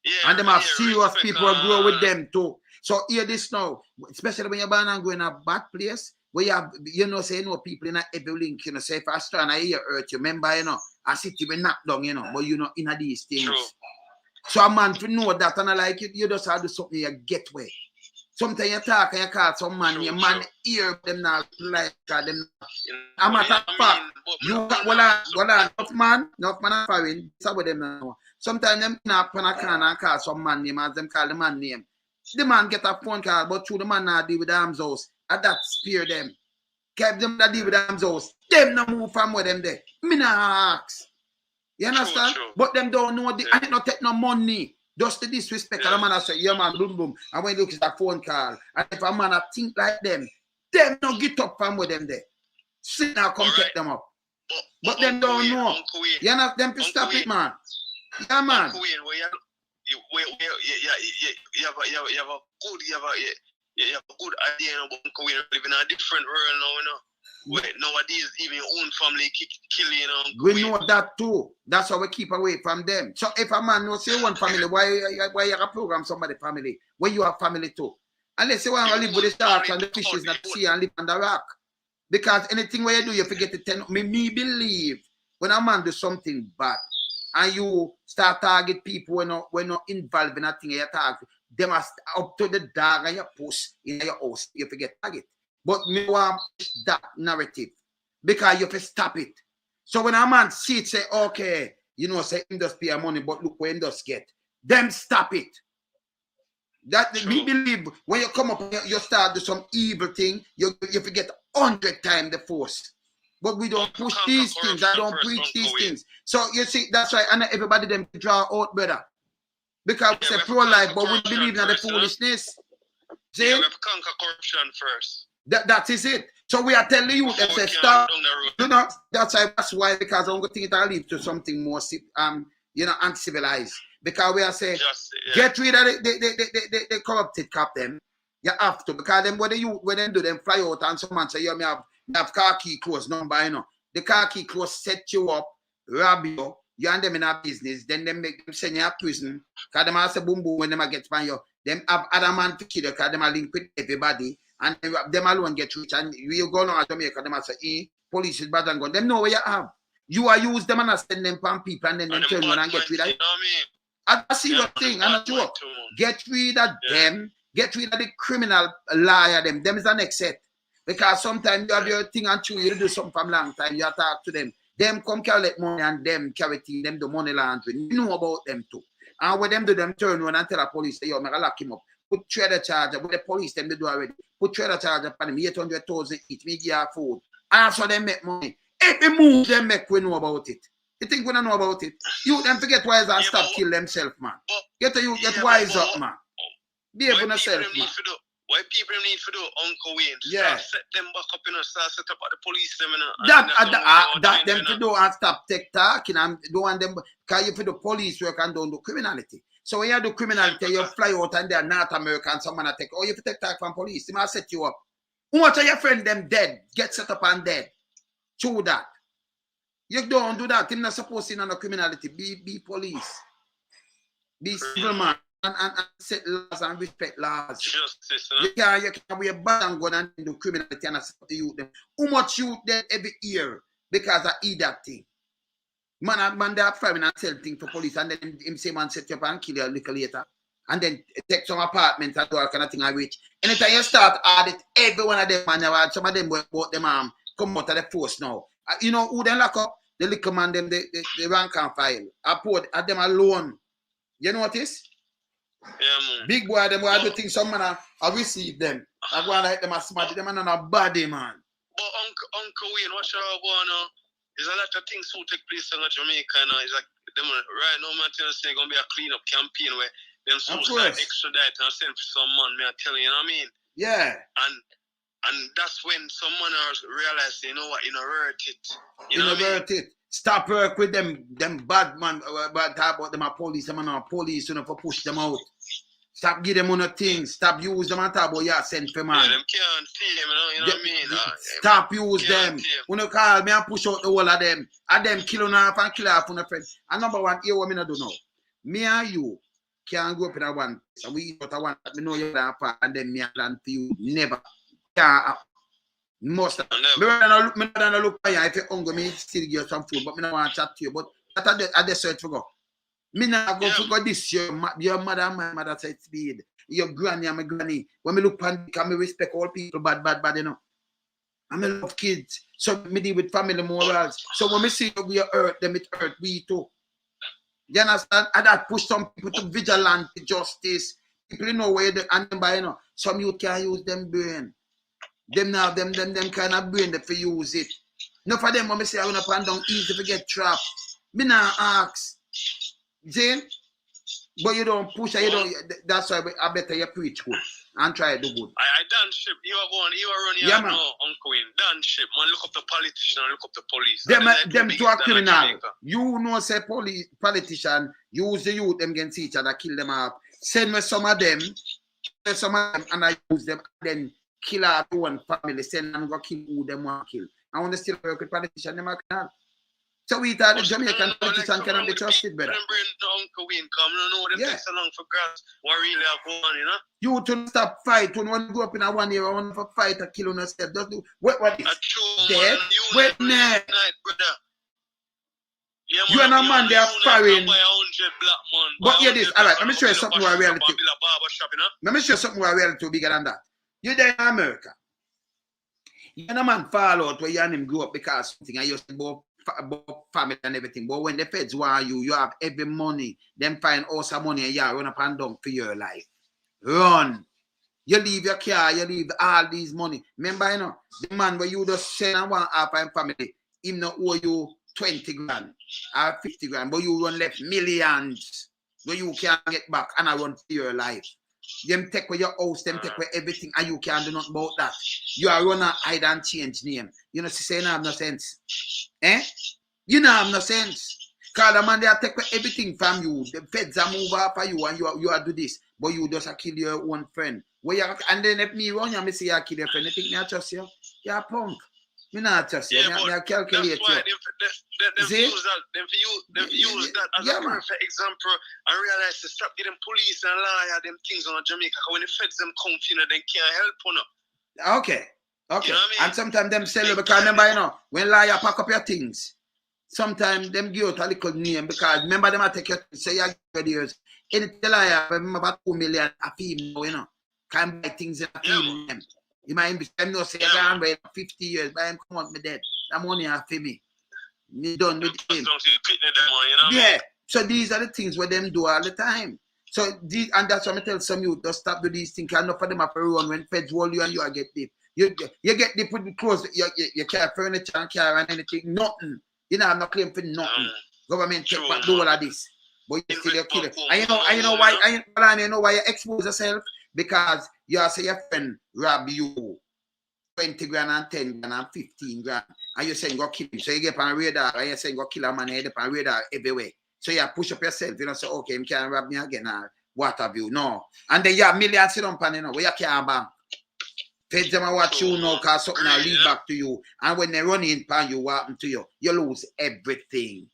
Yeah, and them have serious people grow with them too. So hear this now, especially when you're born and go in a bad place, where you have, you know, say, you know, people in a every link, you know, say if I stand I hear hurt you, remember, you know, a city will knock down, you know, but you know, in a these things. True. So a man to know that, and I like it, you just have to do something you get way. Sometimes you talk and you call some man, your man hear them not like them. I'm a matter of fact, you got enough man are foreign, that's what them know. Sometimes them not on a can and call some man name as them call the man name. The man get a phone call, but through the man not deal with the arms house, and that spear them. Keep them that deal with the arms house. Them no move from where them there. Me not ask. You understand? True. But them don't know the I not take no money. Just to disrespect a man I say, yeah man, boom boom. And when you look at that phone call, and if a man I think like them no get up from where them there. Sit now, come take them up. But them don't know. You know, them to stop it, man. Yeah, man. You have a good idea about we live in a different world now, you know. Where nowadays even your own family kill you know. We know that too. That's how we keep away from them. So if a man knows say one family, why you have program somebody family when you have family too? Unless you want to live with the sharks and the fishes in the sea and live on the rock. Because anything where you do, you forget to tell me believe when a man do something bad and you start target people when not involved in a thing you target, them are up to the dog and your push in your house, you forget target. But me want that narrative because you have to stop it. So when a man see it, say, okay, you know, say him does pay money, but look where him does get. Them stop it. That me believe when you come up and you start do some evil thing, you forget 100 times the force. But we don't push these things. I don't preach these things. So you see, that's why and everybody them draw out, brother. Because we say pro-life, but we believe in the foolishness. See? Yeah, we have to conquer corruption first. That is it. So we are telling you that say stop. You know, that's why because I'm going to think it'll lead to something more you know, uncivilized. Because we are saying get rid of the corrupted cap them. You have to because them when they do them fly out and someone say you have car key close number, you know. The car key close set you up, rob you and them in a business, then them make them send you to prison. Because them have say boom boom when them get by you. Them have other man to kill you because them are linked with everybody. And them alone get rich. And you go now to Jamaica, them say, police is bad and gun. Them know where you have. You are use them and send them from people and then them turn around and get rid of it. I see your thing, and a joke. Get rid of them. Get rid of the criminal liar them. Them is the next set. Because sometimes you have your thing and you do something from long time. You talk to them. Them come collect money and them carry them the money laundering. You know about them too. And when them do them turn around and tell the police, say, yo, I'm going to lock him up. Put trader charger. With the police, them they do already. Put trader charger upon him. 800,000 each. Me give her food. And so them make money. If they move, them make we know about it. You think we don't know about it? You them forget wise and stop kill themselves, man. Get wise up, man. Be able to self, man. What people need to do, Uncle Wayne? Yeah. Set them back up, start set up at the police, them, That them to do and stop talking and do want them, because you for the police work and don't do criminality. So when you do criminality, you fly out and they're North American, someone take, you have to take talk from police, they might set you up. How much of your friend them dead, get set up and dead? True that. You don't do that. You're not supposed to know no criminality. Be police. Be civil man and set laws and respect laws. Justice, you can't wear bad and go and do criminality and accept the youth them. How much youth dead every year because I eat that thing? Man, they are firing and sell things for police, and then him say man set you up and kill you a little later. And then take some apartments and do all kind of thing and rich. Anytime you start audit, every one of them, man, some of them bought them come out of the force now. You know who they lock up? The little man, them, the rank and file. I put at them alone. You notice? Yeah, man. Big boy, them will do things, some man I receive them. I go and like them as smart, them and a body, man. But Uncle Wayne, what you are going on? There's a lot of things who take place in Jamaica now. It's like them right now, man, tell us they're gonna be a cleanup campaign where them suicide extradite and send for some man, me I tell you know what I mean? Yeah. And that's when someone else realize, you know what, you know, worth it. You know worth it. Stop work with them bad man, but talk about them a police, them a police, you know, for push them out. Stop give them on a thing. Stop use them and talk about yeah, send for man. Yeah, them can't tame, you know what I mean? Stop use them. When you call me and push out the whole of them. And them kill on half and kill half on a friend. And number one, here what me not do now. Me and you can't go up in a one. So we eat out a one. Me know you're apart and then me and plan for you. Never. Can't happen. Most of them. Me don't look for you. If you're hungry, me still give you some food. But me don't want to chat to you. But that's at the search for go. Me not go for this. Your mother and my mother said speed. Your granny and my granny. When me look pan, can me respect all people bad, you know. And me love kids. So me deal with family morals. So when me see we hurt them, it hurt we too. You understand? And that push some people to vigilante justice. People know where they and them by you know. Some you can use them brain. Them now them kind of brain that for use it. No for them when me say I wanna pan down easy to get trapped. Me now ask. Jane, but you don't push you don't. That's why I better you preach good and try to do good. I done ship. You are running out now, Uncle Wayne. Done ship. Man, look up the politician and look up the police. Them to a criminal. You know say politician use the youth them against each other, kill them up. Send me some of them, and I use them, then kill out one family, send them go kill who them want to kill. I want to still work with politicians, them are criminal. So we thought the Jamaican politician cannot be trusted better. Uncle Wayne come, you know them takes so long for grass. What really are going, you know? You to stop fight when one go up in a 1 year, one for fight or kill on yourself. Just do what is dead? Wait, nah. You and a man they are firing. But hear this, alright, let me show you something more reality. Let me show you something more reality bigger than that. You there in America. You and a man fall out where you and him grew up because something I used to go about family and everything, but when the feds want you have every money, them find all some money and you run up and down for your life. Run. You leave your car, you leave all these money. Remember, you know, the man where you just send and one half and family, him not owe you 20 grand or 50 grand, but you run left millions where you can't get back and I run for your life. Them take away your house, them take away everything, and you can't do nothing about that. You are running hide and change name. You know, say you have no sense. Eh? You know have no sense. Because the man they take away everything from you. The feds are move after you and you are do this. But you just kill your one friend. Where you and then if me run you, me say you kill your friend. You think me I trust you? You're a punk. Me not trust you. Me I calculate you. Them use that as a perfect example and realize to stop getting police and lawyer them things on Jamaica. When the feds them come, you know, they can't help on them. Okay. You know what I mean? And sometimes them sell you because remember, you know, when lawyer pack up your things, sometimes them give out a little name because remember them I take your say you get yours. Any lawyer remember about 2 million a fee, you know, can buy things in a fee them. You might be no say I'm wait 50 years, but I'm come on me dead. That money are for me. Me done with him. Yeah. So these are the things where them do all the time. So these and that's why I tell some youth just stop do these things. Enough of them have to run when feds hold you and you get deep. You get deep with the clothes, you can't furniture and car and anything, nothing. You know I'm not claiming for nothing. Government take back do all of this. But you still kill it. And you know why you expose yourself? Because You say your friend rob you 20 grand and 10 grand and 15 grand. And you saying go kill him. So you get on radar and you saying go kill a man and you get on radar everywhere. So you push up yourself, you know, say, okay, you can't rob me again or what have you. No. And then you have millions sit on you know, where you can't bank. Feds them watch you now because something will lead back to you. And when they run in pan you, what happen to you? You lose everything.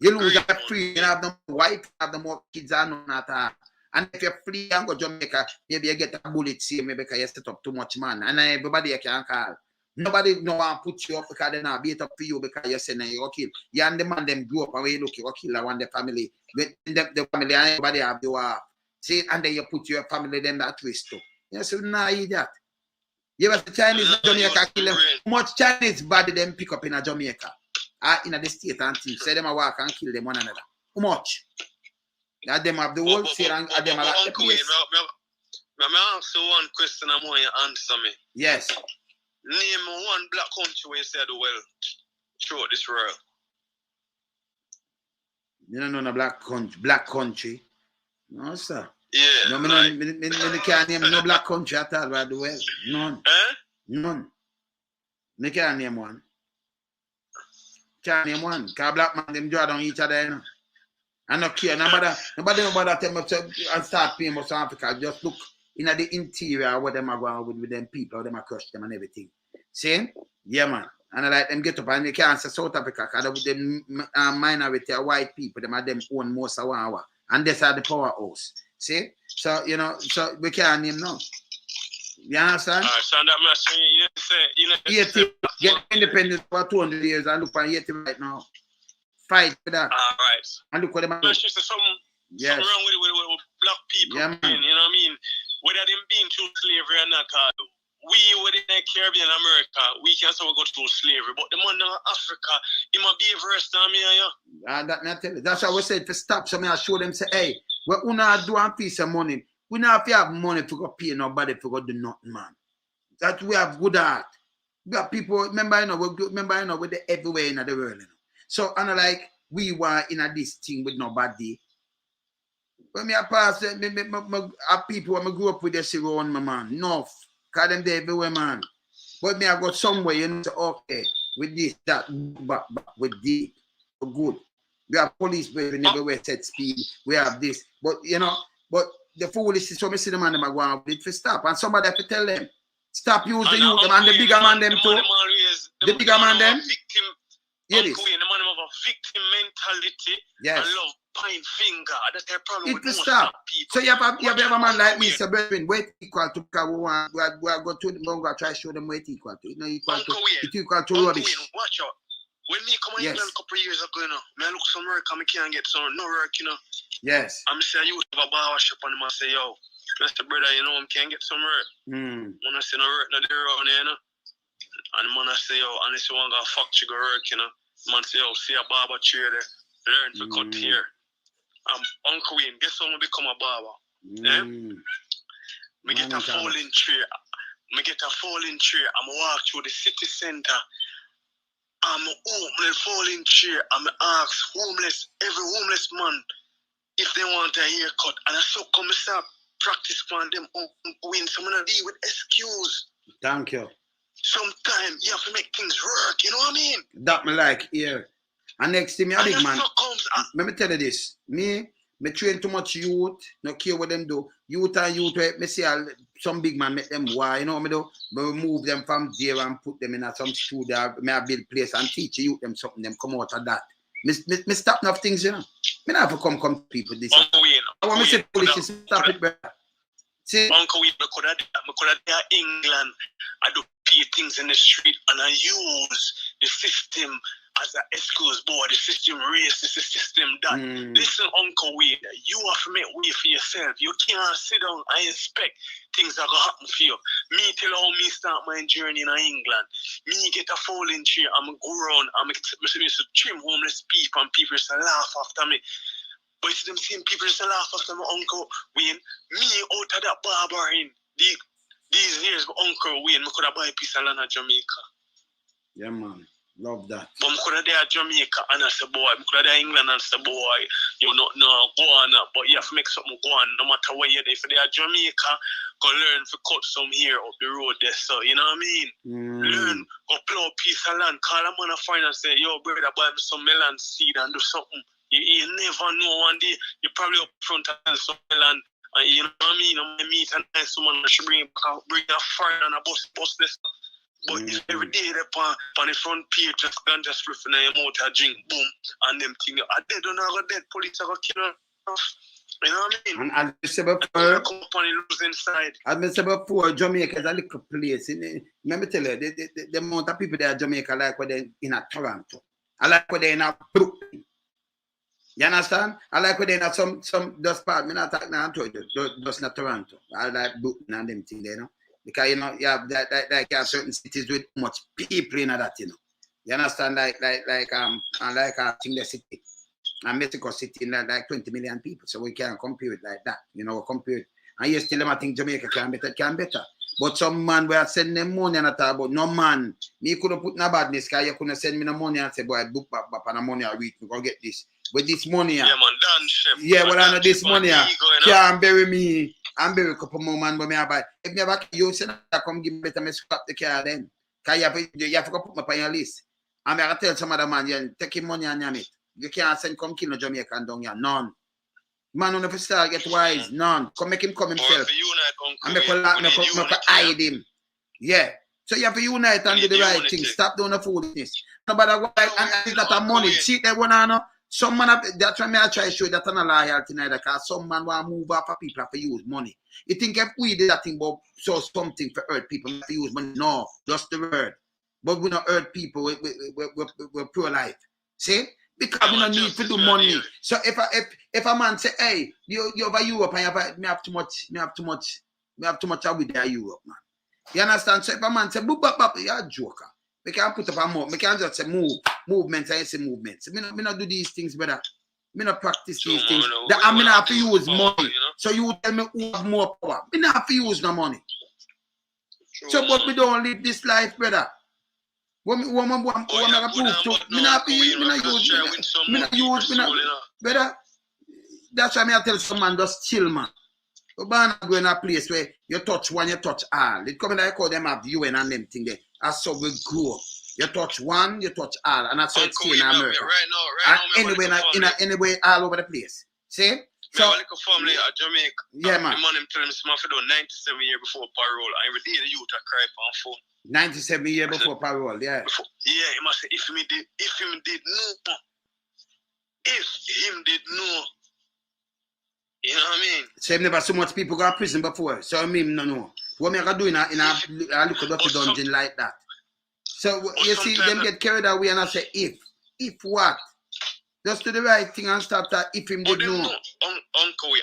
You lose your free, you have no wife, you have no more kids and none at all. And if you're free and go Jamaica, maybe you get a bullet see maybe because you set up too much man. And everybody you can call. Nobody no one put you up because they not beat up for you because you're saying you go kill. You and the man them grew up and when you look, you go kill one the family. The family and everybody have the war. See, and then you put your family them that twist too. You say, nah, idiot. You ever see Chinese in Jamaica kill them? How much Chinese body them pick up in a Jamaica? In the state and things. Say them a walk and kill them one another. How much? That them have the whole sale and them are like the place. Let me ask you one question I want you to answer me. Yes. Name one black country where you said, well, throughout this world. You don't know no black country. No, sir. Yeah. No, I can't name no black country at all by the way. None. None. I can't name one. Can't name one. Because black man, them draw down each other, you know. I don't care. Nobody tell me to start paying for South Africa. Just look in the interior what them are going with them people, how them are crush them and everything. See? Yeah, man. And I like them get up and they can't say South Africa because them minority of white people, them are them own most of 1 hour. And that's are the powerhouse. See? So, you know, so we can't name now. You understand? So that machine, get independent for 200 years and look for 80 right now. Fight for that. All right. And look what them are doing. Something wrong with black people. Yeah, man. You know what I mean? Whether them being through slavery or not, we within the Caribbean America, we can still go through slavery. But the man in Africa, he might be verse than me and you. That me tell you. That's why we said to stop. So I show them say, hey, we not do a piece of money. We not have money to go pay nobody to go do nothing, man. That we have good heart. We have people, remember, with the everywhere in the world, you know. So, and like, we were in this thing with nobody. When me a pass, people when I grew up with, they say, oh, my man, no, because them they everywhere, man. But me I got somewhere, you know, say, okay, with this, that, back, with this, good. We have police, we never wear set speed. We have this. But, you know, but the foolish is so me see the man, them are going with it for stop. And somebody have to tell them, stop using the youth, them, and the bigger man, them too. The bigger man, them. Hear this. The man of a victim mentality. Yes. And love point finger. That's their problem with most stop. people. So you have a man like me, so brethren, weight equal to because we are going to them, we are try to show them weight equal to. It no equal to. It equal to rubbish. Watch out. When me come in England a couple of years ago, you know, me I look some work and I can't get some no work, you know. Yes. I'm saying you have a barber shop and I say, yo, Mr. Brother, you know, I can't get some work. When I say no work, no there around here, you know. And the man I say, yo, unless you want to factory go work, you know. Man say, yo, see a barber chair there, learn to cut hair. Uncle Wayne, guess how I become a barber? Yeah? Me get a folding chair. I'm walk through the city center. I'm open the folding chair. I'm ask every homeless man if they want a haircut. And I so come start practice on them Wayne. So I'm gonna deal with excuse. Thank you. Sometimes you have to make things work, you know what I mean? That me like here. And next thing me a big man. Let me tell you this. Me train too much youth, no care what them do. Youth, me see some big man make them why, you know what I do? Me remove them from there and put them in some studio, me build place and teach youth them something, them come out of that. Me stop enough things, you know. Me not have to come to people this. I want me to say police stop it, brother. See? Uncle Wayne, I could have there England. I do pay things in the street and I use the system as an excuse board, the system racist, the system that. Listen, Uncle Wayne, you have to make way for yourself. You can't sit down and expect things that gonna happen for you. Me tell how me start my journey in England. Me get a folding chair, I'm go around, I'm to trim homeless people and people just laugh after me. But it's them same people just laugh after my Uncle Wayne. Me out of that barbarian these years, but Uncle Wayne, I could have buy a piece of land in Jamaica. Yeah, man. Love that. But I could have there Jamaica and I say, boy, I could have there England and say, boy, you know, no, go on, but you have to make something go on, no matter where you're there. If they're Jamaica, go learn to cut some hair up the road there, so, you know what I mean? Learn, go plow a piece of land, call a man a friend and say, yo, brother, buy me some melon seed and do something. You never know one day, you probably up front and some melon, and you know what I mean? I meet a nice woman, she bring a friend and a bus this. But if every day they're on the front page, just flipping your mouth and drink, boom, and them things, are dead or not dead, police are going to kill them. You know what I mean? And as I said before, company lose inside. As I said before, Jamaica is a little place. Let me tell you, the amount of people there in Jamaica like when they're in a Toronto. I like when they're in a Brooklyn. You understand? I like when they're in some dust part. I'm not talking now, just not Toronto. I like Brooklyn and them things, you know. Because, you know, you have you have certain cities with much people in that, you know. You understand? Like I think the city, and Mexico City, like 20 million people. So we can't compare it like that, you know, compare it. And you still I think Jamaica can better. But some man will send them money and I talk about, no man, me couldn't put no badness, because you couldn't send me no money and say, boy, book back and the money I read, go get this. But this money, yeah, man, done, chef. Yeah, well, I know this money can't bury me. I'm bury a couple more man, but me I buy. If me ever you say that come give me better, me scrap the car then. Because you have to put me on your list. And I tell some other man, you take him money and yam it. You can't send come kill no Jamaican down here. None. Man, on the start get wise. None. Come make him come himself. And make hide him. Yeah. So you have to unite and do the right thing. Stop doing the foolishness. Nobody and it's not a money. See that one I know. Some man that's why I try to show that I'm not loyalty neither, because some man want to move up for people have to use money. You think if we did that thing but so something for hurt people have to use money? No, just the word. But we don't hurt people, we're pro life. See? Because we don't need to do money. So if a man say, hey, you over Europe and you have too much with their Europe, man. You understand? So if a man say, bop, you're a joker. We can't put up a move. We can't just say movements. I say movements. Me not do these things, brother. Me not practice these things. I mean, I have to use money. So you tell me who have more power. Me not have to use no money. So, but we don't live this life, brother. What me prove to? Me not use. Brother. That's why I tell some man just chill, man. You can't go in a place where you touch one, you touch all. It come like how them have UN and them thing there. That's how we grow up. You touch one, you touch all, and that's how it's still in America. Right now, anyway, all over the place. See? So, like a family at Jamaica. Yeah, man. The man him tell me something for 97 years before parole. I every day the youth are cry on phone. 97 years before parole, yeah. Yeah, he must say if him did know. You know what I mean? So never so much people go to prison before. So I mean no know. What me I do in a little dirty dungeon like that. So you see them get carried away and I say if what? Just do the right thing and stop that if him did know. Uncle way,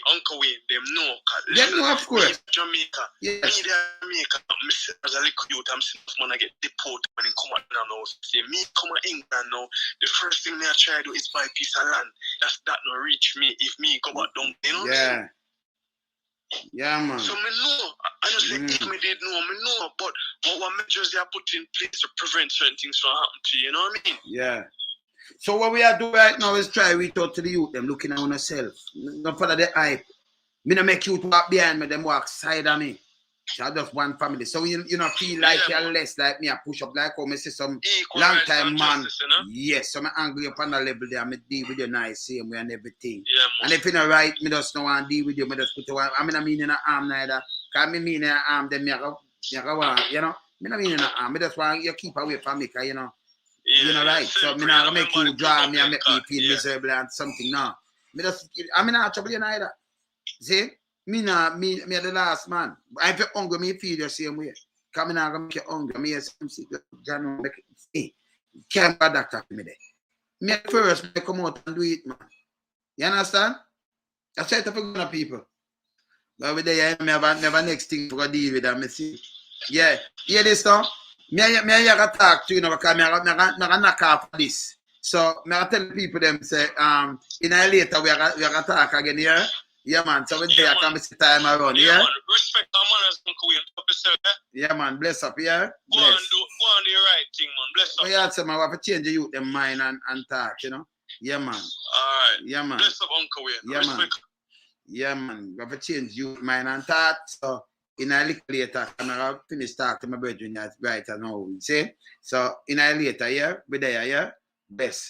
them know. Them know, of course. Jamaica. Yes. Me Jamaica, as a little youth, I'm seeing man I get deported when he come out now. Say me come to England now. The first thing I try to do is buy a piece of land. That not reach me if me come out down, you know? Yeah. Yeah, man. So me know. I just say if me did know, me know. But what measures they are put in place to prevent certain things from happening to you, you know what I mean? Yeah. So what we are doing right now is try to reach out to the youth, them looking at ourselves. Don't follow the hype. Me not make youth walk behind me, them walk side of me. So I just one family. So you know feel like you're less like me, I push up like how I see some equal long time man. Justice, you know? Yes, so I angry up on the level there, I deal with you nice, same way and everything. Yeah, and if you not right, me just don't want to deal with you, me just put you on. I mean in an arm neither. Because me mean in an arm, then me go want, you know. Me not mean in an arm, me just want you keep away from me, because you know. Yeah, you know, right? So me not make you draw me and make me feel miserable and something. No, me just I mean not trouble you neither. See, me the last man. If you're hungry, me feel the same way. Come in and make you hungry. Me some sick. John make it. Can't buy doctor for me there. Me first me come out and do it, man. You understand? I try to forget people. But with the me have next thing to deal with them. Me see. Yeah, hear this now. Me I talk to you know because me knock off this. So me I tell people them say in a later we are talk again here. Yeah man, so we there can be time around, yeah? Man. Respect our manners, Uncle Will. Yeah man, bless up, yeah? Go bless. and do go on the right thing, man. Bless up. But yeah, so man, we have to change the youth them mind and thought, you know. Yeah, man. Alright. Yeah, man. Bless up, Uncle Wayne. Yeah, man. Yeah, man. We have to change youth mind and thought. So in a little later, I'm gonna finish talking to my brethren right now. See? So in a later, yeah, we there, yeah. Best.